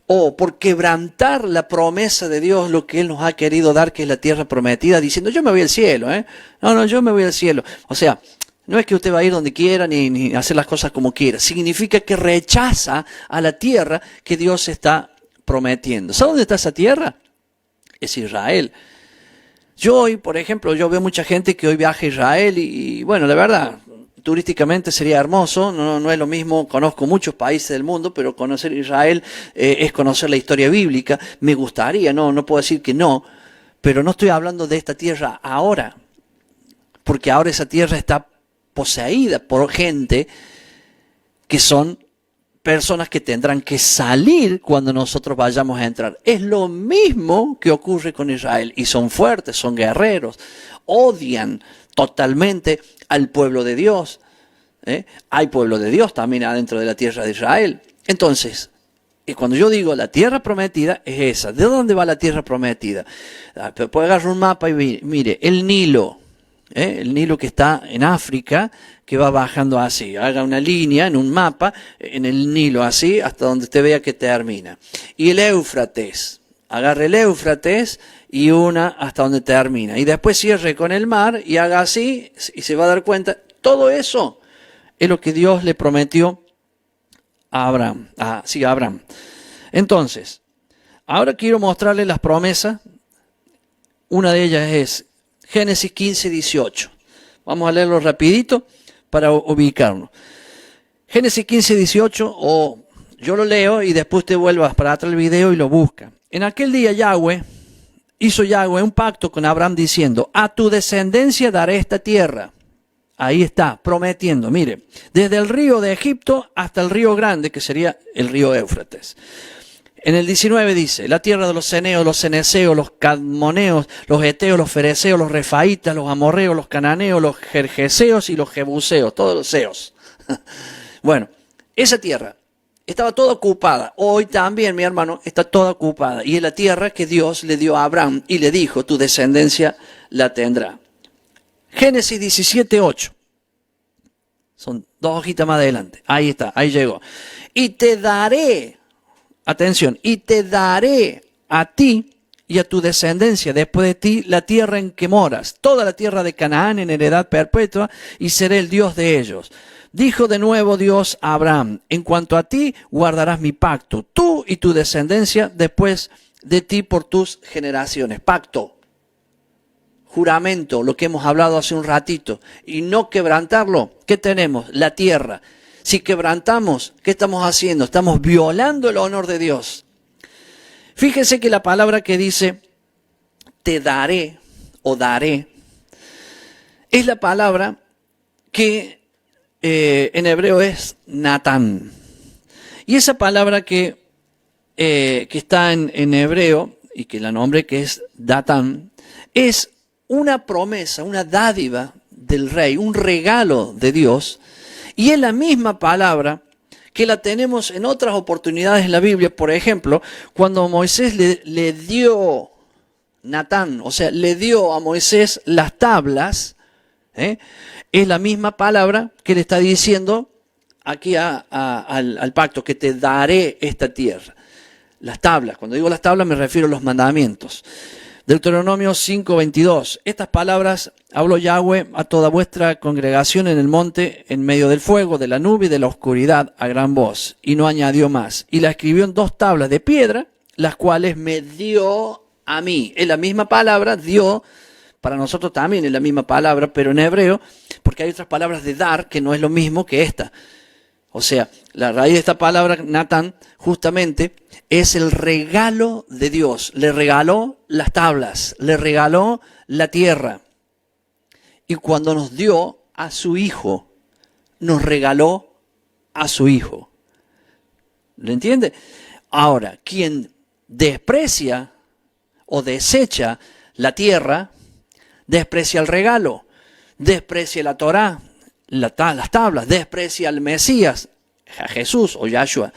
o por quebrantar la promesa de Dios, lo que Él nos ha querido dar, que es la tierra prometida, diciendo yo me voy al cielo, No, yo me voy al cielo. O sea, no es que usted va a ir donde quiera ni hacer las cosas como quiera. Significa que rechaza a la tierra que Dios está prometiendo. ¿Sabe dónde está esa tierra? Es Israel. Yo hoy, por ejemplo, yo veo mucha gente que hoy viaja a Israel y bueno, la verdad, turísticamente sería hermoso, no es lo mismo, conozco muchos países del mundo, pero conocer Israel es conocer la historia bíblica. Me gustaría, no puedo decir que no, pero no estoy hablando de esta tierra ahora, porque ahora esa tierra está poseída por gente que son personas que tendrán que salir cuando nosotros vayamos a entrar. Es lo mismo que ocurre con Israel. Y son fuertes, son guerreros, odian totalmente al pueblo de Dios. Hay pueblo de Dios también adentro de la tierra de Israel. Entonces, cuando yo digo la tierra prometida, es esa. ¿De dónde va la tierra prometida? Puede agarrar un mapa y mire, el Nilo. El Nilo que está en África, que va bajando así. Haga una línea en un mapa, en el Nilo así, hasta donde usted vea que termina. Y el Éufrates. Agarre el Éufrates y una hasta donde termina. Y después cierre con el mar y haga así y se va a dar cuenta. Todo eso es lo que Dios le prometió a Abraham. A Abraham. Entonces, ahora quiero mostrarle las promesas. Una de ellas es Génesis 15, 18. Vamos a leerlo rapidito para ubicarnos. Génesis 15, 18, o yo lo leo y después usted vuelva para atrás el video y lo busca. En aquel día hizo Yahweh un pacto con Abraham diciendo, a tu descendencia daré esta tierra. Ahí está, prometiendo, mire, desde el río de Egipto hasta el río grande, que sería el río Éufrates. En el 19 dice, la tierra de los ceneos, los ceneseos, los cadmoneos, los eteos, los fereceos, los refaitas, los amorreos, los cananeos, los jerjeseos y los jebuseos, todos los seos. Bueno, esa tierra estaba toda ocupada. Hoy también, mi hermano, está toda ocupada. Y es la tierra que Dios le dio a Abraham y le dijo, tu descendencia la tendrá. Génesis 17, 8. Son dos hojitas más adelante. Ahí está, ahí llegó. Y te daré... Atención, y te daré a ti y a tu descendencia después de ti la tierra en que moras, toda la tierra de Canaán en heredad perpetua, y seré el Dios de ellos. Dijo de nuevo Dios a Abraham, en cuanto a ti guardarás mi pacto, tú y tu descendencia después de ti por tus generaciones. Pacto, juramento, lo que hemos hablado hace un ratito, y no quebrantarlo. ¿Qué tenemos? La tierra. Si quebrantamos, ¿qué estamos haciendo? Estamos violando el honor de Dios. Fíjese que la palabra que dice te daré o daré es la palabra que en hebreo es Natán. Y esa palabra que está en hebreo y que la nombre que es Datán es una promesa, una dádiva del rey, un regalo de Dios. Y es la misma palabra que la tenemos en otras oportunidades en la Biblia. Por ejemplo, cuando Moisés le dio Natán, o sea, le dio a Moisés las tablas, Es la misma palabra que le está diciendo aquí al pacto, que te daré esta tierra. Las tablas, cuando digo las tablas me refiero a los mandamientos. Deuteronomio 5:22. Estas palabras habló Yahweh a toda vuestra congregación en el monte, en medio del fuego, de la nube y de la oscuridad, a gran voz. Y no añadió más. Y la escribió en 2 tablas de piedra, las cuales me dio a mí. Es la misma palabra, dio, para nosotros también es la misma palabra, pero en hebreo, porque hay otras palabras de dar que no es lo mismo que esta. O sea, la raíz de esta palabra, Natán, justamente, es el regalo de Dios. Le regaló las tablas, le regaló la tierra. Y cuando nos dio a su Hijo, nos regaló a su Hijo. ¿Lo entiende? Ahora, quien desprecia o desecha la tierra, desprecia el regalo, desprecia la Torá, las tablas, desprecia al Mesías, a Jesús o Yahshua.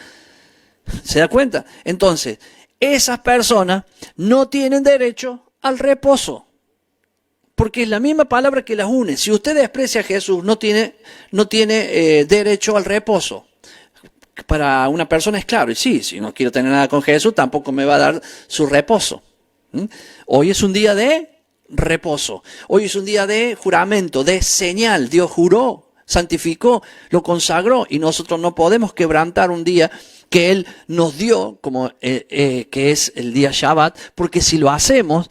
¿Se da cuenta? Entonces, esas personas no tienen derecho al reposo, porque es la misma palabra que las une. Si usted desprecia a Jesús, no tiene derecho al reposo. Para una persona es claro, y sí, si no quiero tener nada con Jesús, tampoco me va a dar su reposo. Hoy es un día de reposo. Hoy es un día de juramento, de señal. Dios juró, santificó, lo consagró, y nosotros no podemos quebrantar un día que Él nos dio, como que es el día Shabbat, porque si lo hacemos,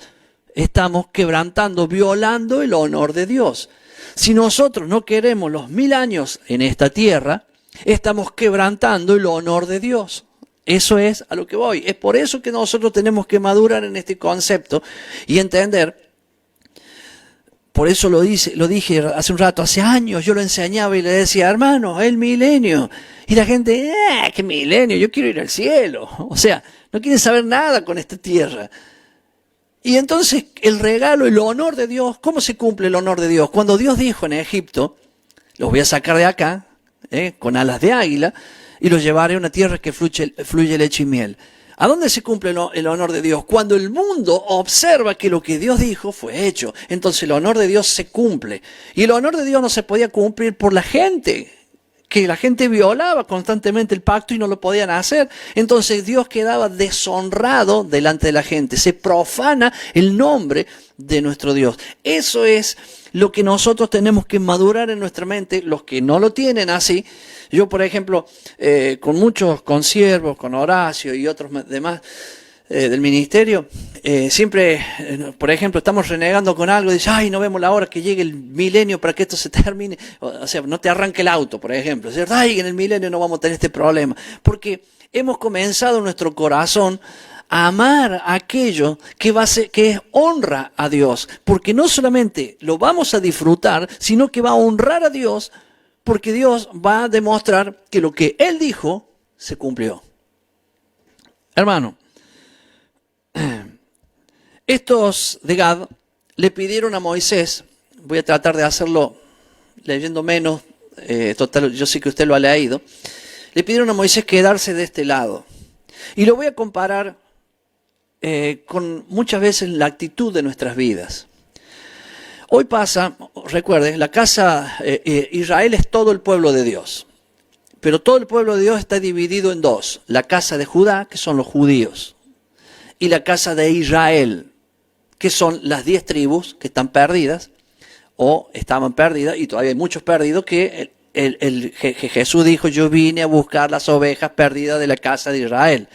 estamos quebrantando, violando el honor de Dios. Si nosotros no queremos los 1000 años en esta tierra, estamos quebrantando el honor de Dios. Eso es a lo que voy. Es por eso que nosotros tenemos que madurar en este concepto y entender. Por eso lo dije hace un rato, hace años yo lo enseñaba y le decía, hermano, el milenio. Y la gente, ¿qué milenio? Yo quiero ir al cielo. O sea, no quieren saber nada con esta tierra. Y entonces el regalo, el honor de Dios, ¿cómo se cumple el honor de Dios? Cuando Dios dijo en Egipto, los voy a sacar de acá, con alas de águila, y los llevaré a una tierra que fluye leche y miel. ¿A dónde se cumple el honor de Dios? Cuando el mundo observa que lo que Dios dijo fue hecho. Entonces el honor de Dios se cumple. Y el honor de Dios no se podía cumplir por la gente, que la gente violaba constantemente el pacto y no lo podían hacer. Entonces Dios quedaba deshonrado delante de la gente. Se profana el nombre de nuestro Dios. Eso es lo que nosotros tenemos que madurar en nuestra mente, los que no lo tienen así. Yo, por ejemplo, con muchos consiervos, con Horacio y otros demás del ministerio, siempre, por ejemplo, estamos renegando con algo, y dice, ay, no vemos la hora que llegue el milenio para que esto se termine. O sea, no te arranque el auto, por ejemplo. ¿Cierto? Ay, en el milenio no vamos a tener este problema. Porque hemos comenzado en nuestro corazón a amar aquello que es honra a Dios. Porque no solamente lo vamos a disfrutar, sino que va a honrar a Dios, porque Dios va a demostrar que lo que Él dijo se cumplió. Hermano, estos de Gad le pidieron a Moisés, voy a tratar de hacerlo leyendo menos, total, yo sé que usted lo ha leído, le pidieron a Moisés quedarse de este lado. Y lo voy a comparar con muchas veces la actitud de nuestras vidas. Hoy pasa, recuerde, la casa Israel es todo el pueblo de Dios. Pero todo el pueblo de Dios está dividido en dos. La casa de Judá, que son los judíos, y la casa de Israel, que son las 10 tribus que están perdidas, o estaban perdidas, y todavía hay muchos perdidos, que Jesús dijo, yo vine a buscar las ovejas perdidas de la casa de Israel.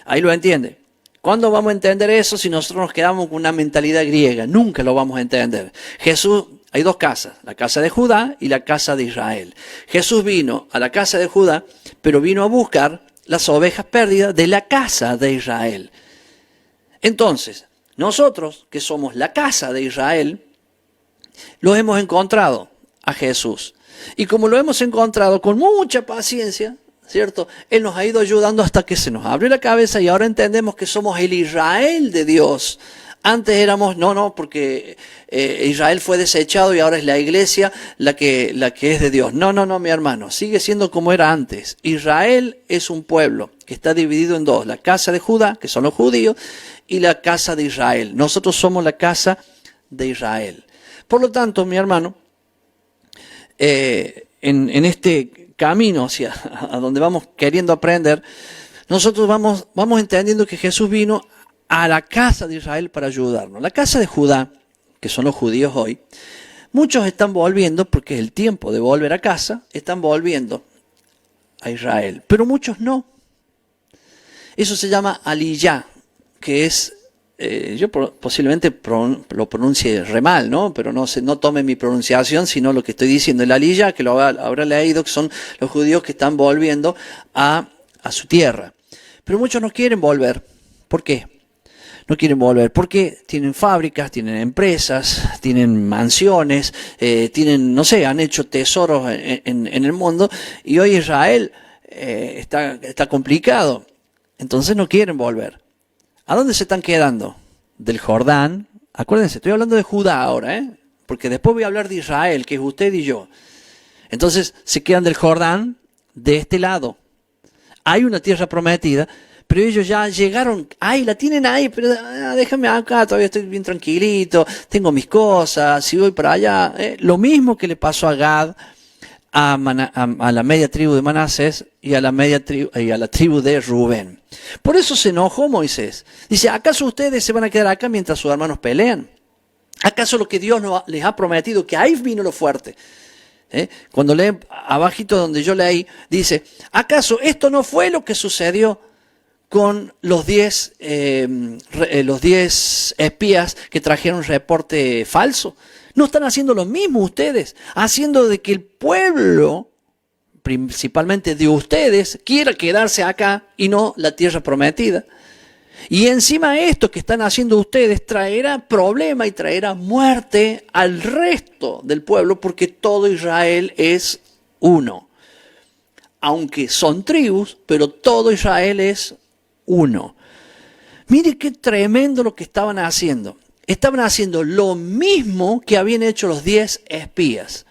Ahí lo entiende. ¿Cuándo vamos a entender eso si nosotros nos quedamos con una mentalidad griega? Nunca lo vamos a entender. Jesús, hay 2 casas, la casa de Judá y la casa de Israel. Jesús vino a la casa de Judá, pero vino a buscar las ovejas perdidas de la casa de Israel. Entonces, nosotros, que somos la casa de Israel, los hemos encontrado a Jesús. Y como lo hemos encontrado con mucha paciencia, ¿cierto? Él nos ha ido ayudando hasta que se nos abrió la cabeza y ahora entendemos que somos el Israel de Dios. Antes éramos, porque Israel fue desechado y ahora es la iglesia la que es de Dios. No, mi hermano, sigue siendo como era antes. Israel es un pueblo que está dividido en 2. La casa de Judá, que son los judíos, y la casa de Israel. Nosotros somos la casa de Israel. Por lo tanto, mi hermano, en este camino hacia a donde vamos queriendo aprender, nosotros vamos entendiendo que Jesús vino a la casa de Israel para ayudarnos. La casa de Judá, que son los judíos hoy, muchos están volviendo, porque es el tiempo de volver a casa, están volviendo a Israel, pero muchos no. Eso se llama aliyá, que es, yo posiblemente lo pronuncie re mal, ¿no? Pero no tome mi pronunciación, sino lo que estoy diciendo. El aliyá, que lo habrá leído, que son los judíos que están volviendo a su tierra. Pero muchos no quieren volver. ¿Por qué? No quieren volver porque tienen fábricas, tienen empresas, tienen mansiones, tienen, no sé, han hecho tesoros en el mundo, y hoy Israel está complicado. Entonces no quieren volver. ¿A dónde se están quedando? Del Jordán. Acuérdense, estoy hablando de Judá ahora, porque después voy a hablar de Israel, que es usted y yo. Entonces se quedan del Jordán de este lado. Hay una tierra prometida, pero ellos ya llegaron, ahí la tienen ahí, pero déjame acá, todavía estoy bien tranquilito, tengo mis cosas, si voy para allá. Lo mismo que le pasó a Gad, a la media tribu de Manasés y a la tribu de Rubén. Por eso se enojó Moisés. Dice, ¿acaso ustedes se van a quedar acá mientras sus hermanos pelean? ¿Acaso lo que Dios les ha prometido? Que ahí vino lo fuerte. Cuando leen abajito donde yo leí, dice, ¿acaso esto no fue lo que sucedió con los 10 espías que trajeron reporte falso? ¿No están haciendo lo mismo ustedes? Haciendo de que el pueblo, principalmente de ustedes, quiera quedarse acá y no la tierra prometida. Y encima esto que están haciendo ustedes traerá problema y traerá muerte al resto del pueblo, porque todo Israel es uno. Aunque son tribus, pero todo Israel es uno. Mire qué tremendo lo que estaban haciendo. Estaban haciendo lo mismo que habían hecho los 10 espías,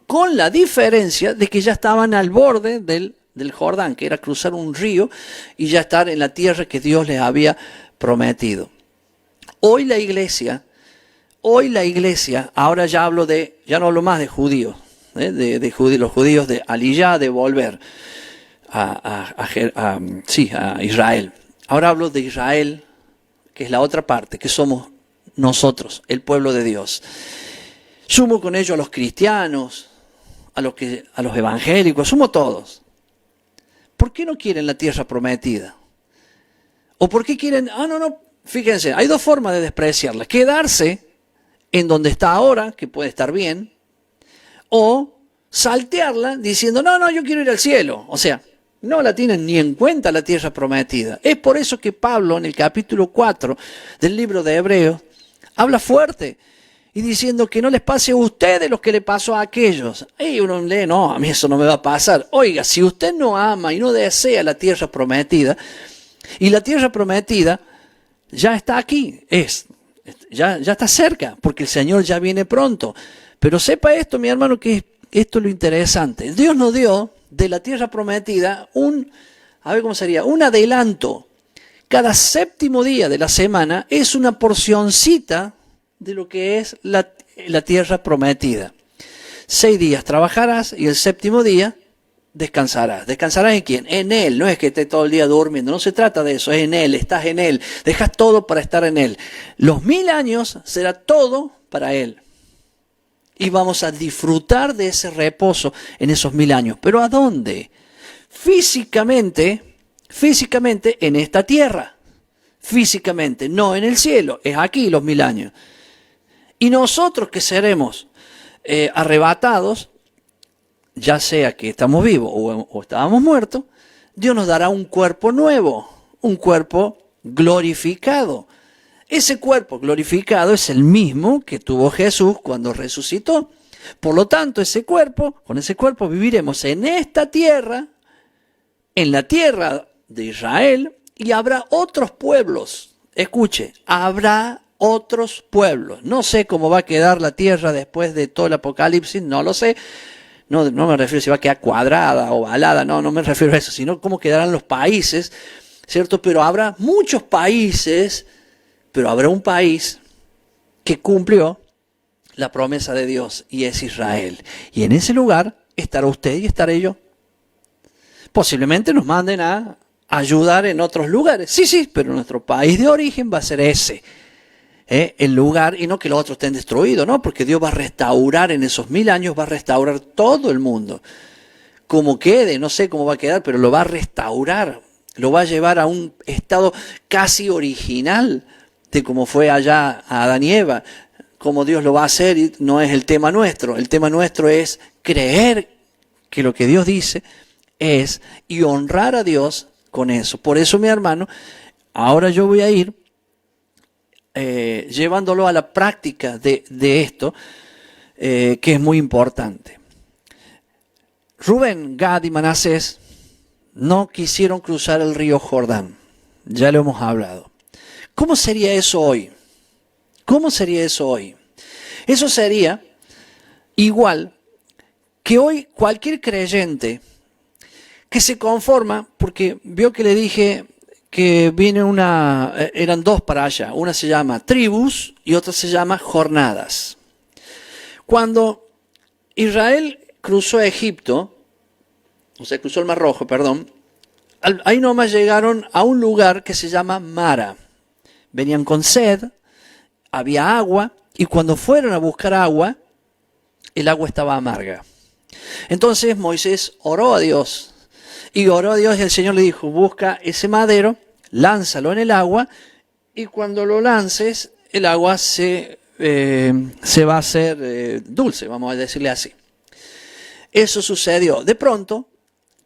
con la diferencia de que ya estaban al borde del Jordán, que era cruzar un río y ya estar en la tierra que Dios les había prometido. Hoy la iglesia, ahora ya no hablo más de judíos, los judíos de aliyá, de volver a Israel. Ahora hablo de Israel, que es la otra parte, que somos nosotros, el pueblo de Dios. Sumo con ello a los cristianos, a los evangélicos, sumo todos. ¿Por qué no quieren la tierra prometida? ¿O por qué quieren? No, fíjense, hay dos formas de despreciarla. Quedarse en donde está ahora, que puede estar bien, o saltearla diciendo, no, yo quiero ir al cielo. O sea, no la tienen ni en cuenta la tierra prometida. Es por eso que Pablo, en el capítulo 4 del libro de Hebreos, habla fuerte y diciendo que no les pase a ustedes lo que le pasó a aquellos. Y uno lee, no, a mí eso no me va a pasar. Oiga, si usted no ama y no desea la tierra prometida, y la tierra prometida ya está aquí, ya está cerca, porque el Señor ya viene pronto. Pero sepa esto, mi hermano, que esto es lo interesante. Dios nos dio de la tierra prometida un adelanto. Cada séptimo día de la semana es una porcioncita de lo que es la tierra prometida. 6 días trabajarás y el séptimo día descansarás. ¿Descansarás en quién? En Él. No es que estés todo el día durmiendo. No se trata de eso. Es en Él. Estás en Él. Dejas todo para estar en Él. Los 1000 años será todo para Él. Y vamos a disfrutar de ese reposo en esos 1000 años. ¿Pero a dónde? Físicamente en esta tierra. Físicamente, no en el cielo. Es aquí los 1000 años. Y nosotros que seremos arrebatados, ya sea que estamos vivos o estábamos muertos, Dios nos dará un cuerpo nuevo, un cuerpo glorificado. Ese cuerpo glorificado es el mismo que tuvo Jesús cuando resucitó. Por lo tanto, con ese cuerpo viviremos en esta tierra, en la tierra de Israel, y habrá otros pueblos. Escuche, habrá otros pueblos. No sé cómo va a quedar la tierra después de todo el apocalipsis, no lo sé. No me refiero si va a quedar cuadrada, ovalada, no me refiero a eso, sino cómo quedarán los países, ¿cierto? Pero habrá muchos países, pero habrá un país que cumplió la promesa de Dios y es Israel. Y en ese lugar estará usted y estaré yo. Posiblemente nos manden a ayudar en otros lugares. Sí, pero nuestro país de origen va a ser ese. El lugar, y no que los otros estén destruidos, ¿no? Porque Dios va a restaurar en esos 1000 años, va a restaurar todo el mundo. Como quede, no sé cómo va a quedar, pero lo va a restaurar. Lo va a llevar a un estado casi original de como fue allá a Adán y Eva. Como Dios lo va a hacer, y no es el tema nuestro. El tema nuestro es creer que lo que Dios dice es y honrar a Dios con eso. Por eso, mi hermano, ahora yo voy a ir llevándolo a la práctica de esto, que es muy importante. Rubén, Gad y Manasés no quisieron cruzar el río Jordán. Ya lo hemos hablado. ¿Cómo sería eso hoy? ¿Cómo sería eso hoy? Eso sería igual que hoy cualquier creyente que se conforma, porque vio que le dije que viene eran dos para allá. Una se llama tribus y otra se llama jornadas. Cuando Israel cruzó Egipto, o sea, cruzó el Mar Rojo, perdón, ahí nomás llegaron a un lugar que se llama Mara. Venían con sed, había agua, y cuando fueron a buscar agua, el agua estaba amarga. Entonces Moisés oró a Dios, y oró a Dios y el Señor le dijo, busca ese madero, lánzalo en el agua, y cuando lo lances, el agua se va a hacer dulce, vamos a decirle así. Eso sucedió. De pronto,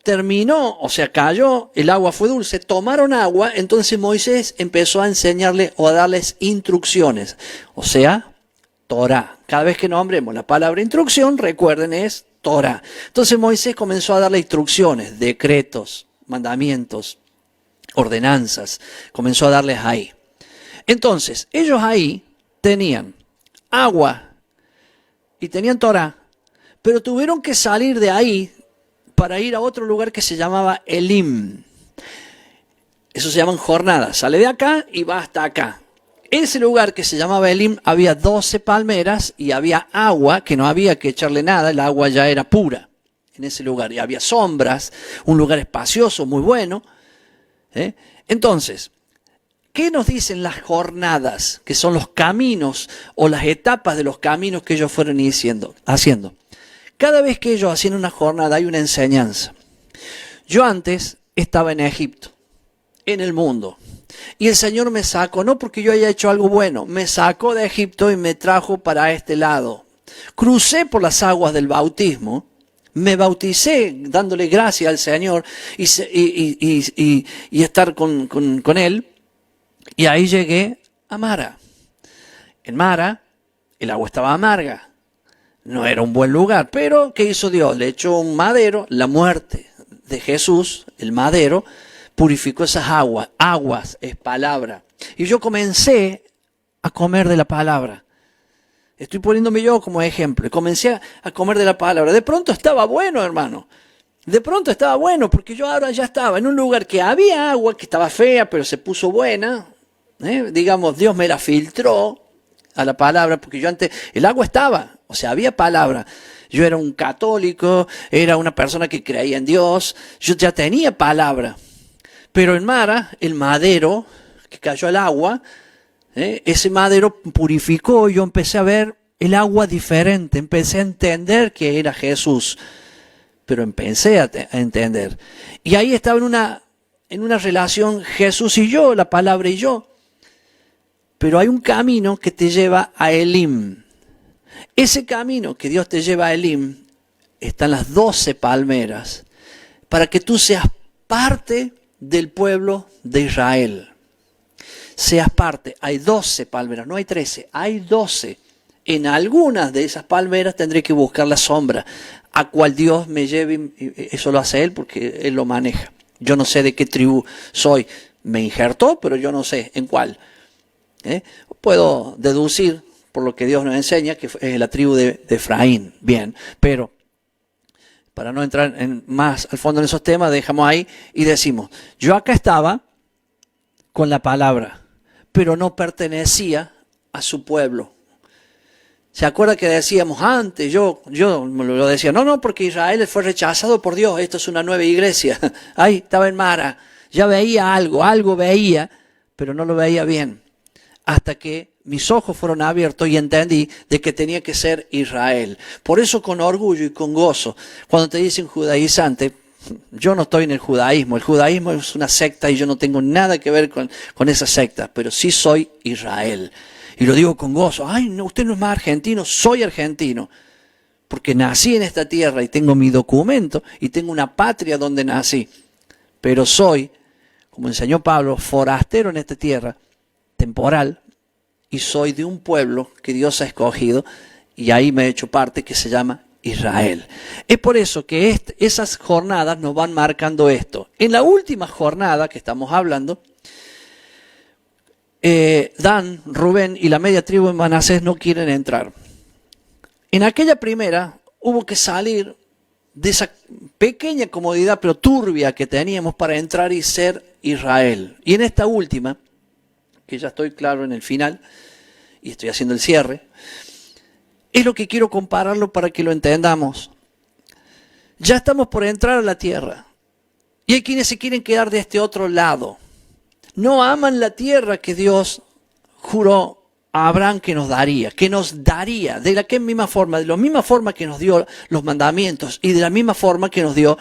terminó, o sea, cayó, el agua fue dulce, tomaron agua, entonces Moisés empezó a enseñarle o a darles instrucciones, o sea, Torah. Cada vez que nombremos la palabra instrucción, recuerden, es Torah. Entonces Moisés comenzó a darle instrucciones, decretos, mandamientos, ordenanzas, comenzó a darles ahí. Entonces, ellos ahí tenían agua y tenían Torah, pero tuvieron que salir de ahí para ir a otro lugar que se llamaba Elim. Eso se llaman jornadas. Sale de acá y va hasta acá. En ese lugar que se llamaba Elim había 12 palmeras y había agua, que no había que echarle nada, el agua ya era pura en ese lugar. Y había sombras, un lugar espacioso, muy bueno. Entonces, ¿qué nos dicen las jornadas? Que son los caminos o las etapas de los caminos que ellos fueron haciendo. Cada vez que ellos hacían una jornada hay una enseñanza. Yo antes estaba en Egipto, en el mundo. Y el Señor me sacó, no porque yo haya hecho algo bueno, me sacó de Egipto y me trajo para este lado. Crucé por las aguas del bautismo, me bauticé dándole gracias al Señor y estar con Él. Y ahí llegué a Mara. En Mara el agua estaba amarga. No era un buen lugar, pero ¿qué hizo Dios? Le echó un madero, la muerte de Jesús, el madero, purificó esas aguas. Aguas es palabra. Y yo comencé a comer de la palabra. Estoy poniéndome yo como ejemplo. Comencé a comer de la palabra. De pronto estaba bueno, hermano. De pronto estaba bueno, porque yo ahora ya estaba en un lugar que había agua, que estaba fea, pero se puso buena. Digamos, Dios me la filtró a la palabra, porque yo antes, el agua estaba, o sea, había palabra. Yo era un católico, era una persona que creía en Dios, yo ya tenía palabra. Pero en Mara, el madero que cayó al agua, ese madero purificó, y yo empecé a ver el agua diferente, empecé a entender que era Jesús, pero empecé a entender. Y ahí estaba en una relación Jesús y yo, la palabra y yo. Pero hay un camino que te lleva a Elim. Ese camino que Dios te lleva a Elim, están las 12 palmeras, para que tú seas parte del pueblo de Israel. Seas parte. Hay 12 palmeras, no hay 13, hay 12. En algunas de esas palmeras tendré que buscar la sombra, a cual Dios me lleve, eso lo hace Él porque Él lo maneja. Yo no sé de qué tribu soy, me injertó, pero yo no sé en cuál. Puedo deducir por lo que Dios nos enseña que es la tribu de Efraín. Bien, pero para no entrar más al fondo en esos temas, dejamos ahí y decimos, yo acá estaba con la palabra, pero no pertenecía a su pueblo. ¿Se acuerda que decíamos antes? Yo lo decía, no, porque Israel fue rechazado por Dios, esto es una nueva iglesia. Ahí estaba en Mara, ya veía algo veía, pero no lo veía bien. Hasta que mis ojos fueron abiertos y entendí de que tenía que ser Israel. Por eso con orgullo y con gozo, cuando te dicen judaizante, yo no estoy en el judaísmo es una secta y yo no tengo nada que ver con esa secta, pero sí soy Israel. Y lo digo con gozo. Ay, no, usted no es más argentino, soy argentino. Porque nací en esta tierra y tengo mi documento y tengo una patria donde nací. Pero soy, como enseñó Pablo, forastero en esta tierra, temporal, y soy de un pueblo que Dios ha escogido y ahí me he hecho parte, que se llama Israel. Es por eso que esas jornadas nos van marcando esto. En la última jornada que estamos hablando, Dan, Rubén y la media tribu de Manasés no quieren entrar. En aquella primera hubo que salir de esa pequeña comodidad pero turbia que teníamos para entrar y ser Israel. Y en esta última, que ya estoy claro en el final y estoy haciendo el cierre, es lo que quiero compararlo para que lo entendamos. Ya estamos por entrar a la tierra y hay quienes se quieren quedar de este otro lado. No aman la tierra que Dios juró a Abraham que nos daría, de la misma forma, de la misma forma que nos dio los mandamientos y de la misma forma que nos dio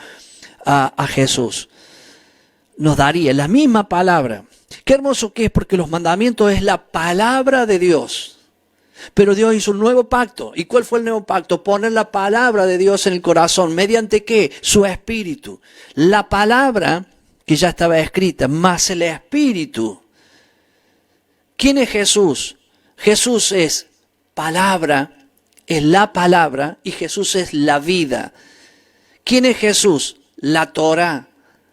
a Jesús. Nos daría la misma palabra. Qué hermoso que es, porque los mandamientos es la palabra de Dios. Pero Dios hizo un nuevo pacto. ¿Y cuál fue el nuevo pacto? Poner la palabra de Dios en el corazón. ¿Mediante qué? Su espíritu. La palabra que ya estaba escrita, más el espíritu. ¿Quién es Jesús? Jesús es palabra, es la palabra, y Jesús es la vida. ¿Quién es Jesús? La Torá,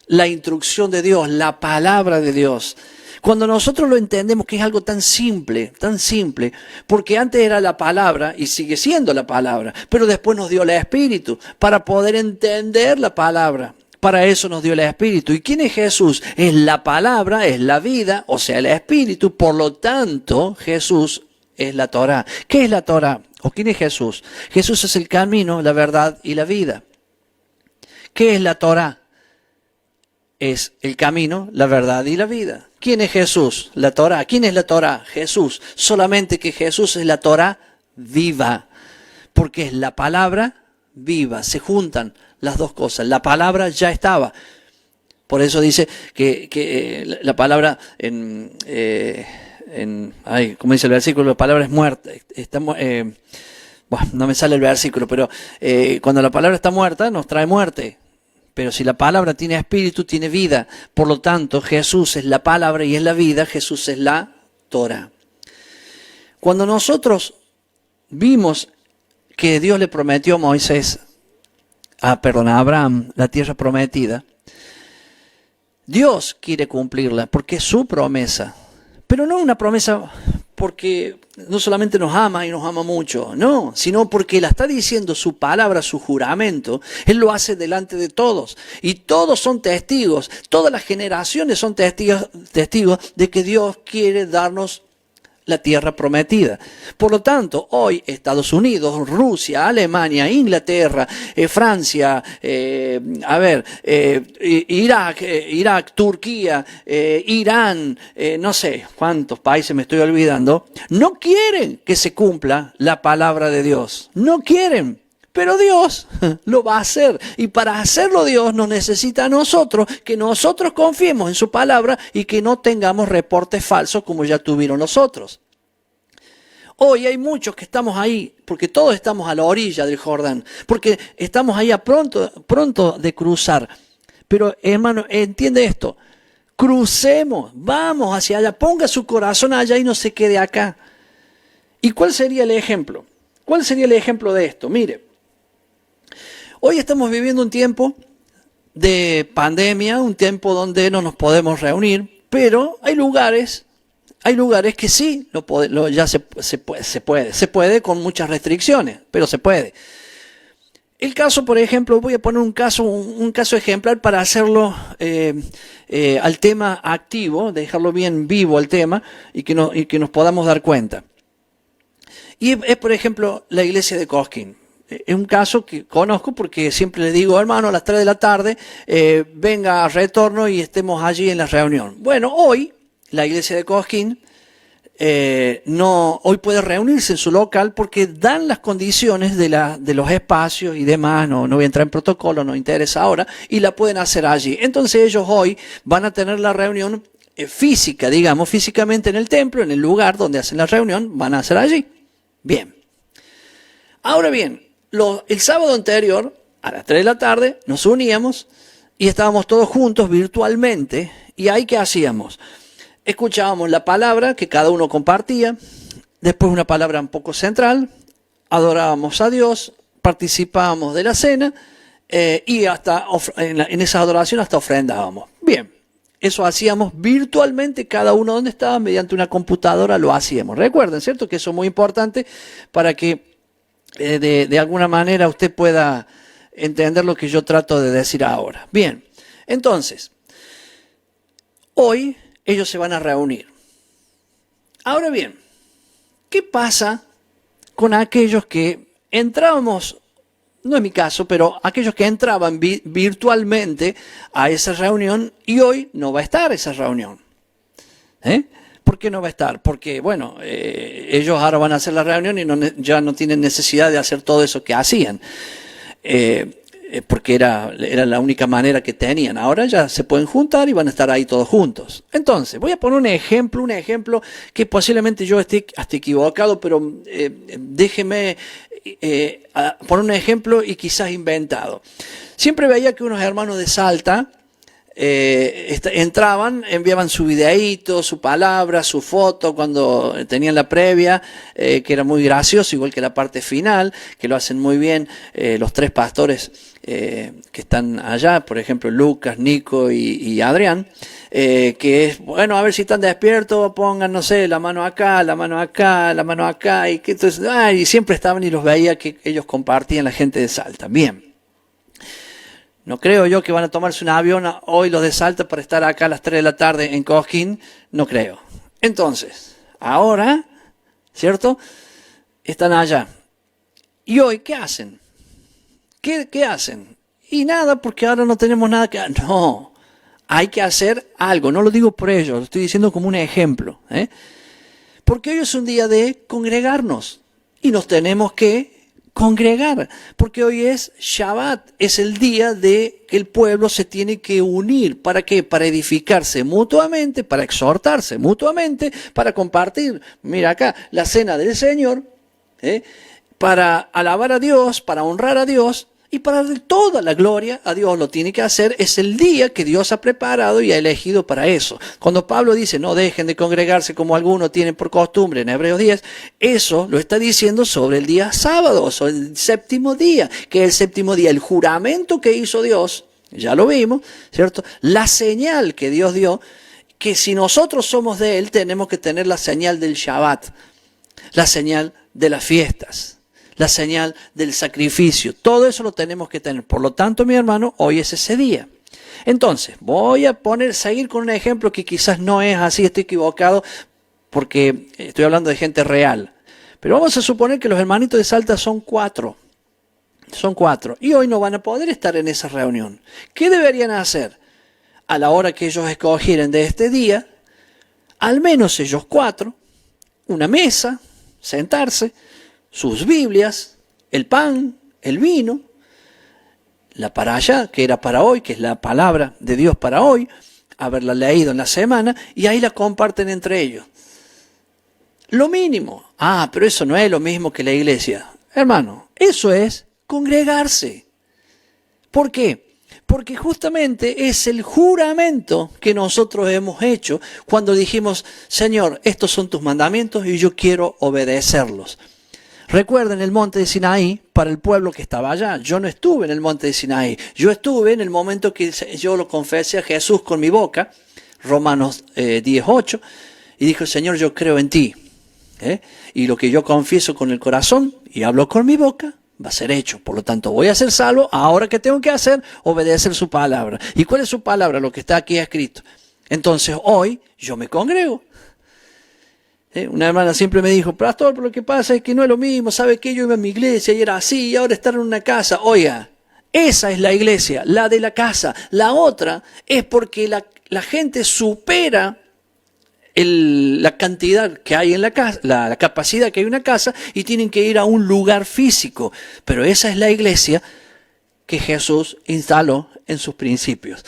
la instrucción de Dios, la palabra de Dios. Cuando nosotros lo entendemos, que es algo tan simple, porque antes era la palabra y sigue siendo la palabra, pero después nos dio el Espíritu para poder entender la palabra. Para eso nos dio el Espíritu. ¿Y quién es Jesús? Es la palabra, es la vida, o sea, el Espíritu. Por lo tanto, Jesús es la Torá. ¿Qué es la Torá? ¿O quién es Jesús? Jesús es el camino, la verdad y la vida. ¿Qué es la Torá? Es el camino, la verdad y la vida. ¿Quién es Jesús? La Torá. ¿Quién es la Torá? Jesús. Solamente que Jesús es la Torá viva, porque es la palabra viva. Se juntan las dos cosas. La palabra ya estaba. Por eso dice que la palabra ¿cómo dice el versículo? La palabra es muerta. No me sale el versículo, pero cuando la palabra está muerta, nos trae muerte. Pero si la palabra tiene espíritu, tiene vida. Por lo tanto, Jesús es la palabra y es la vida. Jesús es la Torá. Cuando nosotros vimos que Dios le prometió a Abraham la tierra prometida, Dios quiere cumplirla porque es su promesa. Pero no una promesa porque no solamente nos ama y nos ama mucho, no, sino porque la está diciendo su palabra, su juramento. Él lo hace delante de todos y todos son testigos, todas las generaciones son testigos de que Dios quiere darnos la tierra prometida. Por lo tanto, hoy Estados Unidos, Rusia, Alemania, Inglaterra, Francia, Irak, Turquía, Irán, no sé cuántos países me estoy olvidando, no quieren que se cumpla la palabra de Dios. No quieren. Pero Dios lo va a hacer. Y para hacerlo Dios nos necesita a nosotros, que nosotros confiemos en su palabra y que no tengamos reportes falsos como ya tuvieron los otros. Hoy hay muchos que estamos ahí, porque todos estamos a la orilla del Jordán, porque estamos ahí a pronto de cruzar. Pero hermano, entiende esto, crucemos, vamos hacia allá, ponga su corazón allá y no se quede acá. ¿Y cuál sería el ejemplo? ¿Cuál sería el ejemplo de esto? Mire, hoy estamos viviendo un tiempo de pandemia, un tiempo donde no nos podemos reunir, pero hay lugares que sí, ya se puede con muchas restricciones, pero se puede. El caso, por ejemplo, voy a poner un caso ejemplar para hacerlo al tema activo, dejarlo bien vivo al tema y que nos podamos dar cuenta. Y es, por ejemplo, la iglesia de Cosquín. Es un caso que conozco porque siempre le digo, hermano, a las 3 de la tarde, venga a retorno y estemos allí en la reunión. Bueno, hoy la iglesia de Cosquín hoy puede reunirse en su local porque dan las condiciones de los espacios y demás. No voy a entrar en protocolo, no interesa ahora, y la pueden hacer allí. Entonces ellos hoy van a tener la reunión física, digamos, físicamente en el templo, en el lugar donde hacen la reunión, van a hacer allí. Bien. Ahora bien, el sábado anterior, a las 3 de la tarde, nos uníamos y estábamos todos juntos virtualmente. ¿Y ahí qué hacíamos? Escuchábamos la palabra que cada uno compartía, después una palabra un poco central, adorábamos a Dios, participábamos de la cena y hasta en esa adoración hasta ofrendábamos. Bien, eso hacíamos virtualmente, cada uno donde estaba, mediante una computadora lo hacíamos. Recuerden, ¿cierto? Que eso es muy importante para que de alguna manera usted pueda entender lo que yo trato de decir ahora. Bien, entonces, hoy ellos se van a reunir. Ahora bien, ¿qué pasa con aquellos que entrábamos, no es mi caso, pero aquellos que entraban virtualmente a esa reunión y hoy no va a estar esa reunión? ¿Por qué no va a estar? Porque, bueno, ellos ahora van a hacer la reunión y ya no tienen necesidad de hacer todo eso que hacían. Porque era la única manera que tenían. Ahora ya se pueden juntar y van a estar ahí todos juntos. Entonces, voy a poner un ejemplo que posiblemente yo esté hasta equivocado, pero déjeme poner un ejemplo y quizás inventado. Siempre veía que unos hermanos de Salta entraban, enviaban su videíto, su palabra, su foto cuando tenían la previa, que era muy gracioso, igual que la parte final, que lo hacen muy bien los tres pastores que están allá, por ejemplo Lucas, Nico y Adrián, que es, bueno, a ver si están despiertos, pongan, no sé, la mano acá, la mano acá, la mano acá, y que entonces, y siempre estaban y los veía que ellos compartían, la gente de Salta. Bien. No creo yo que van a tomarse un avión hoy los de Salta para estar acá a las 3 de la tarde en Cosquín. No creo. Entonces, ahora, ¿cierto? Están allá. ¿Y hoy qué hacen? ¿Qué hacen? Y nada, porque ahora no tenemos nada que hacer. No, hay que hacer algo. No lo digo por ello, lo estoy diciendo como un ejemplo. Porque hoy es un día de congregarnos. Y nos tenemos que congregar, porque hoy es Shabbat, es el día de que el pueblo se tiene que unir. ¿Para qué? Para edificarse mutuamente, para exhortarse mutuamente, para compartir, mira acá, la cena del Señor, para alabar a Dios, para honrar a Dios y para dar toda la gloria a Dios. Lo tiene que hacer, es el día que Dios ha preparado y ha elegido para eso. Cuando Pablo dice, no dejen de congregarse como algunos tienen por costumbre en Hebreos 10, eso lo está diciendo sobre el día sábado, sobre el séptimo día, que es el séptimo día, el juramento que hizo Dios, ya lo vimos, ¿cierto? La señal que Dios dio, que si nosotros somos de Él, tenemos que tener la señal del Shabbat, la señal de las fiestas, la señal del sacrificio. Todo eso lo tenemos que tener. Por lo tanto, mi hermano, hoy es ese día. Entonces, voy a seguir con un ejemplo que quizás no es así, estoy equivocado, porque estoy hablando de gente real. Pero vamos a suponer que los hermanitos de Salta son 4. Son 4. Y hoy no van a poder estar en esa reunión. ¿Qué deberían hacer? A la hora que ellos escogieran de este día, al menos ellos 4, una mesa, sentarse, sus Biblias, el pan, el vino, la parashá, que era para hoy, que es la palabra de Dios para hoy, haberla leído en la semana, y ahí la comparten entre ellos. Lo mínimo. Pero eso no es lo mismo que la iglesia. Hermano, eso es congregarse. ¿Por qué? Porque justamente es el juramento que nosotros hemos hecho cuando dijimos, Señor, estos son tus mandamientos y yo quiero obedecerlos. Recuerden el monte de Sinaí para el pueblo que estaba allá. Yo no estuve en el monte de Sinaí. Yo estuve en el momento que yo lo confesé a Jesús con mi boca, Romanos 10:8, y dijo, Señor, yo creo en ti. Y lo que yo confieso con el corazón y hablo con mi boca, va a ser hecho. Por lo tanto, voy a ser salvo. Ahora, ¿qué tengo que hacer? Obedecer su palabra. ¿Y cuál es su palabra? Lo que está aquí escrito. Entonces, hoy yo me congrego. Una hermana siempre me dijo, pastor, pero lo que pasa es que no es lo mismo, ¿sabe qué? Yo iba a mi iglesia y era así, y ahora estar en una casa. Oiga, esa es la iglesia, la de la casa. La otra es porque la gente supera la cantidad que hay en la casa, la capacidad que hay en una casa, y tienen que ir a un lugar físico. Pero esa es la iglesia que Jesús instaló en sus principios.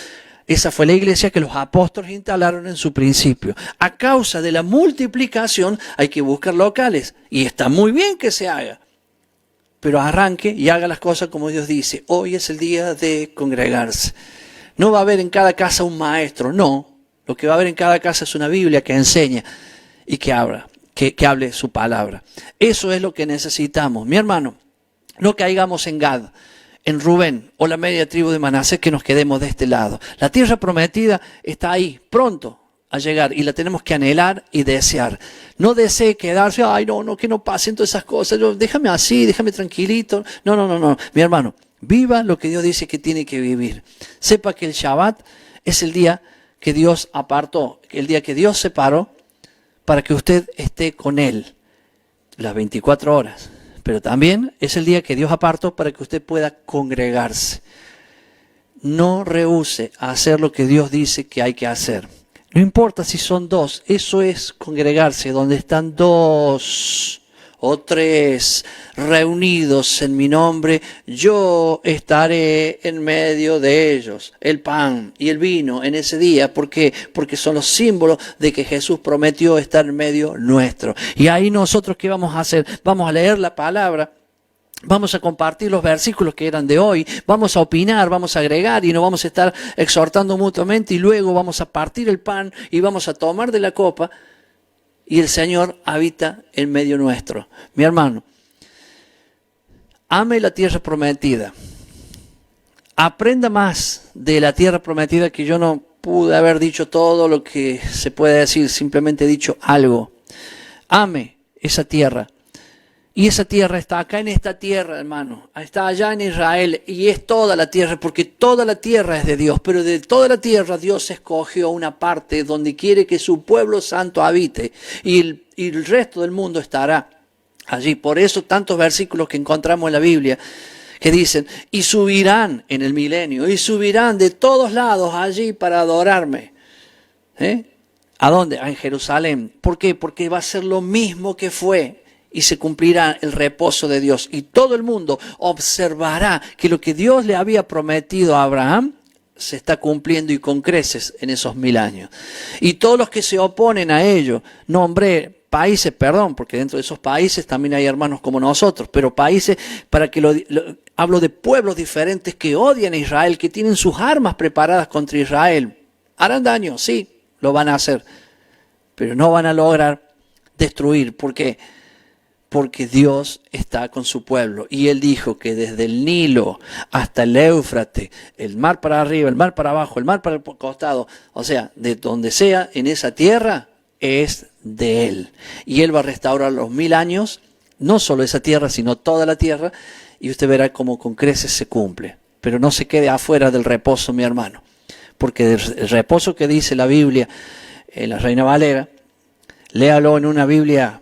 Esa fue la iglesia que los apóstoles instalaron en su principio. A causa de la multiplicación hay que buscar locales. Y está muy bien que se haga. Pero arranque y haga las cosas como Dios dice. Hoy es el día de congregarse. No va a haber en cada casa un maestro, no. Lo que va a haber en cada casa es una Biblia que enseña y que hable su palabra. Eso es lo que necesitamos. Mi hermano, no caigamos en Gad, en Rubén o la media tribu de Manasés, que nos quedemos de este lado. La tierra prometida está ahí, pronto a llegar, y la tenemos que anhelar y desear. No desee quedarse, ay no, que no pasen todas esas cosas, déjame así, déjame tranquilito. No, mi hermano, viva lo que Dios dice que tiene que vivir. Sepa que el Shabbat es el día que Dios apartó, el día que Dios separó para que usted esté con Él las 24 horas. Pero también es el día que Dios apartó para que usted pueda congregarse. No rehúse a hacer lo que Dios dice que hay que hacer. No importa si son dos, eso es congregarse, donde están dos o tres reunidos en mi nombre, yo estaré en medio de ellos. El pan y el vino en ese día, ¿por qué? Porque son los símbolos de que Jesús prometió estar en medio nuestro. Y ahí nosotros, ¿qué vamos a hacer? Vamos a leer la palabra, vamos a compartir los versículos que eran de hoy, vamos a opinar, vamos a agregar y nos vamos a estar exhortando mutuamente, y luego vamos a partir el pan y vamos a tomar de la copa. Y el Señor habita en medio nuestro. Mi hermano, ame la tierra prometida. Aprenda más de la tierra prometida, que yo no pude haber dicho todo lo que se puede decir, simplemente he dicho algo. Ame esa tierra. Y esa tierra está acá en esta tierra, hermano. Está allá en Israel y es toda la tierra, porque toda la tierra es de Dios. Pero de toda la tierra Dios escogió una parte donde quiere que su pueblo santo habite. Y el resto del mundo estará allí. Por eso tantos versículos que encontramos en la Biblia que dicen, y subirán en el milenio, y subirán de todos lados allí para adorarme. ¿A dónde? En Jerusalén. ¿Por qué? Porque va a ser lo mismo que fue. Y se cumplirá el reposo de Dios. Y todo el mundo observará que lo que Dios le había prometido a Abraham se está cumpliendo, y con creces, en esos 1000 años. Y todos los que se oponen a ello, nombré países, porque dentro de esos países también hay hermanos como nosotros, pero países, para que hablo de pueblos diferentes que odian a Israel, que tienen sus armas preparadas contra Israel. Harán daño, sí, lo van a hacer, pero no van a lograr destruir. ¿Por qué? Porque Dios está con su pueblo. Y Él dijo que desde el Nilo hasta el Éufrates, el mar para arriba, el mar para abajo, el mar para el costado, o sea, de donde sea en esa tierra, es de Él. Y Él va a restaurar los 1000 años, no solo esa tierra, sino toda la tierra, y usted verá cómo con creces se cumple. Pero no se quede afuera del reposo, mi hermano, porque el reposo que dice la Biblia, en la Reina Valera, léalo en una Biblia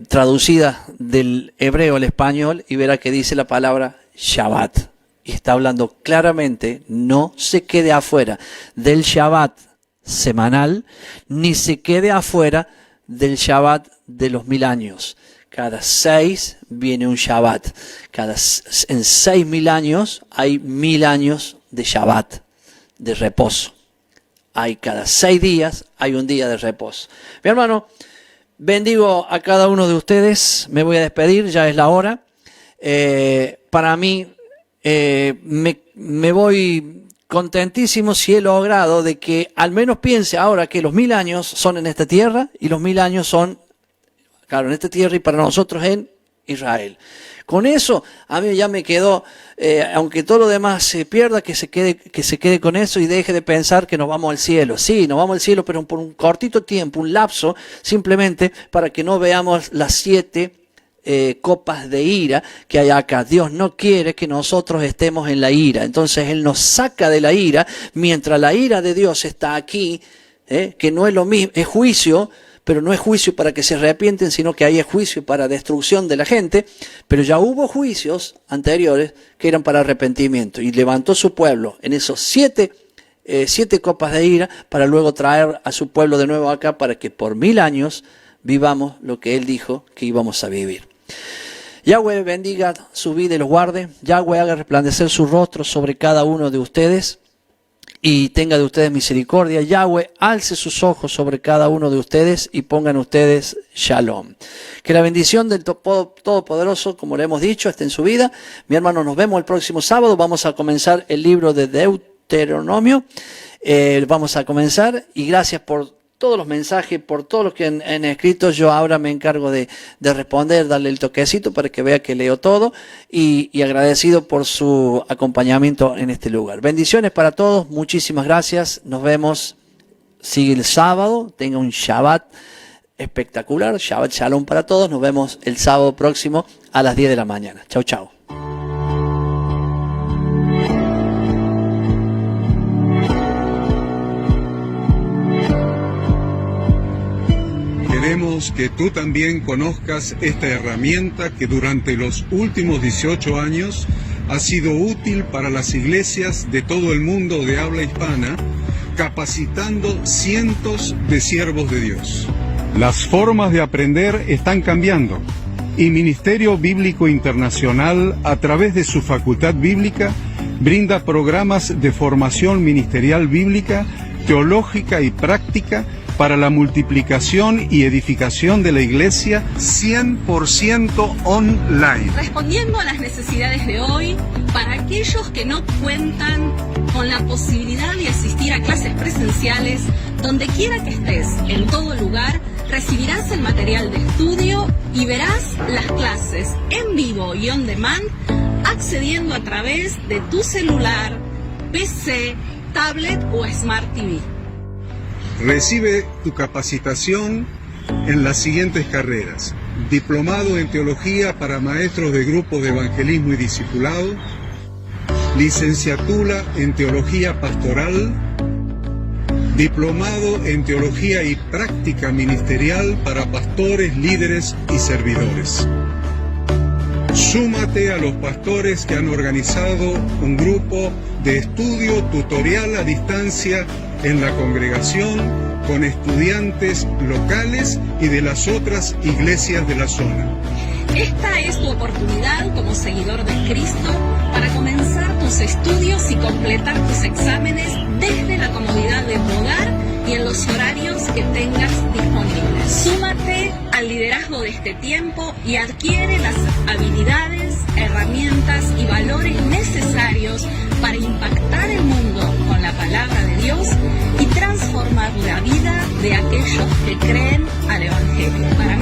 traducida del hebreo al español, y verá que dice la palabra Shabbat. Y está hablando claramente, no se quede afuera del Shabbat semanal, ni se quede afuera del Shabbat de los 1000 años. Cada 6 viene un Shabbat. En 6000 años hay 1000 años de Shabbat, de reposo. Hay cada 6 días hay un día de reposo. Mi hermano, bendigo a cada uno de ustedes. Me voy a despedir, ya es la hora. Para mí, me voy contentísimo si he logrado de que al menos piense ahora que los 1000 años son en esta tierra, y los 1000 años son, claro, en esta tierra, y para nosotros en Israel. Con eso, a mí ya me quedó, aunque todo lo demás se pierda, que se quede con eso y deje de pensar que nos vamos al cielo. Sí, nos vamos al cielo, pero por un cortito tiempo, un lapso, simplemente para que no veamos las 7 copas de ira que hay acá. Dios no quiere que nosotros estemos en la ira. Entonces Él nos saca de la ira, mientras la ira de Dios está aquí, que no es lo mismo, es juicio, pero no es juicio para que se arrepienten, sino que ahí es juicio para destrucción de la gente. Pero ya hubo juicios anteriores que eran para arrepentimiento, y levantó su pueblo en esos siete copas de ira, para luego traer a su pueblo de nuevo acá, para que por 1000 años vivamos lo que Él dijo que íbamos a vivir. Yahweh bendiga su vida y los guarde. Yahweh haga resplandecer su rostro sobre cada uno de ustedes y tenga de ustedes misericordia. Yahweh alce sus ojos sobre cada uno de ustedes y pongan ustedes shalom. Que la bendición del Todopoderoso, como le hemos dicho, esté en su vida. Mi hermano, nos vemos el próximo sábado. Vamos a comenzar el libro de Deuteronomio. Vamos a comenzar, y gracias por todos los mensajes, por todos los que han escrito. Yo ahora me encargo de responder, darle el toquecito para que vea que leo todo, y agradecido por su acompañamiento en este lugar. Bendiciones para todos, muchísimas gracias, nos vemos, sigue el sábado, tenga un Shabbat espectacular, Shabbat Shalom para todos, nos vemos el sábado próximo a las 10 de la mañana. Chau, chau. Queremos que tú también conozcas esta herramienta que durante los últimos 18 años ha sido útil para las iglesias de todo el mundo de habla hispana, capacitando cientos de siervos de Dios. Las formas de aprender están cambiando, y Ministerio Bíblico Internacional, a través de su facultad bíblica, brinda programas de formación ministerial bíblica, teológica y práctica para la multiplicación y edificación de la iglesia 100% online. Respondiendo a las necesidades de hoy, para aquellos que no cuentan con la posibilidad de asistir a clases presenciales, donde quiera que estés, en todo lugar, recibirás el material de estudio y verás las clases en vivo y on demand, accediendo a través de tu celular, PC, tablet o Smart TV. Recibe tu capacitación en las siguientes carreras: diplomado en teología para maestros de grupos de evangelismo y discipulado, licenciatura en teología pastoral, diplomado en teología y práctica ministerial para pastores, líderes y servidores. Súmate a los pastores que han organizado un grupo de estudio tutorial a distancia en la congregación con estudiantes locales y de las otras iglesias de la zona. Esta es tu oportunidad como seguidor de Cristo para comenzar tus estudios y completar tus exámenes desde la comodidad de tu hogar y en los horarios que tengas disponibles. Súmate al liderazgo de este tiempo y adquiere las habilidades, herramientas y valores necesarios para impactar el mundo con la palabra de Dios y transformar la vida de aquellos que creen al Evangelio. Para más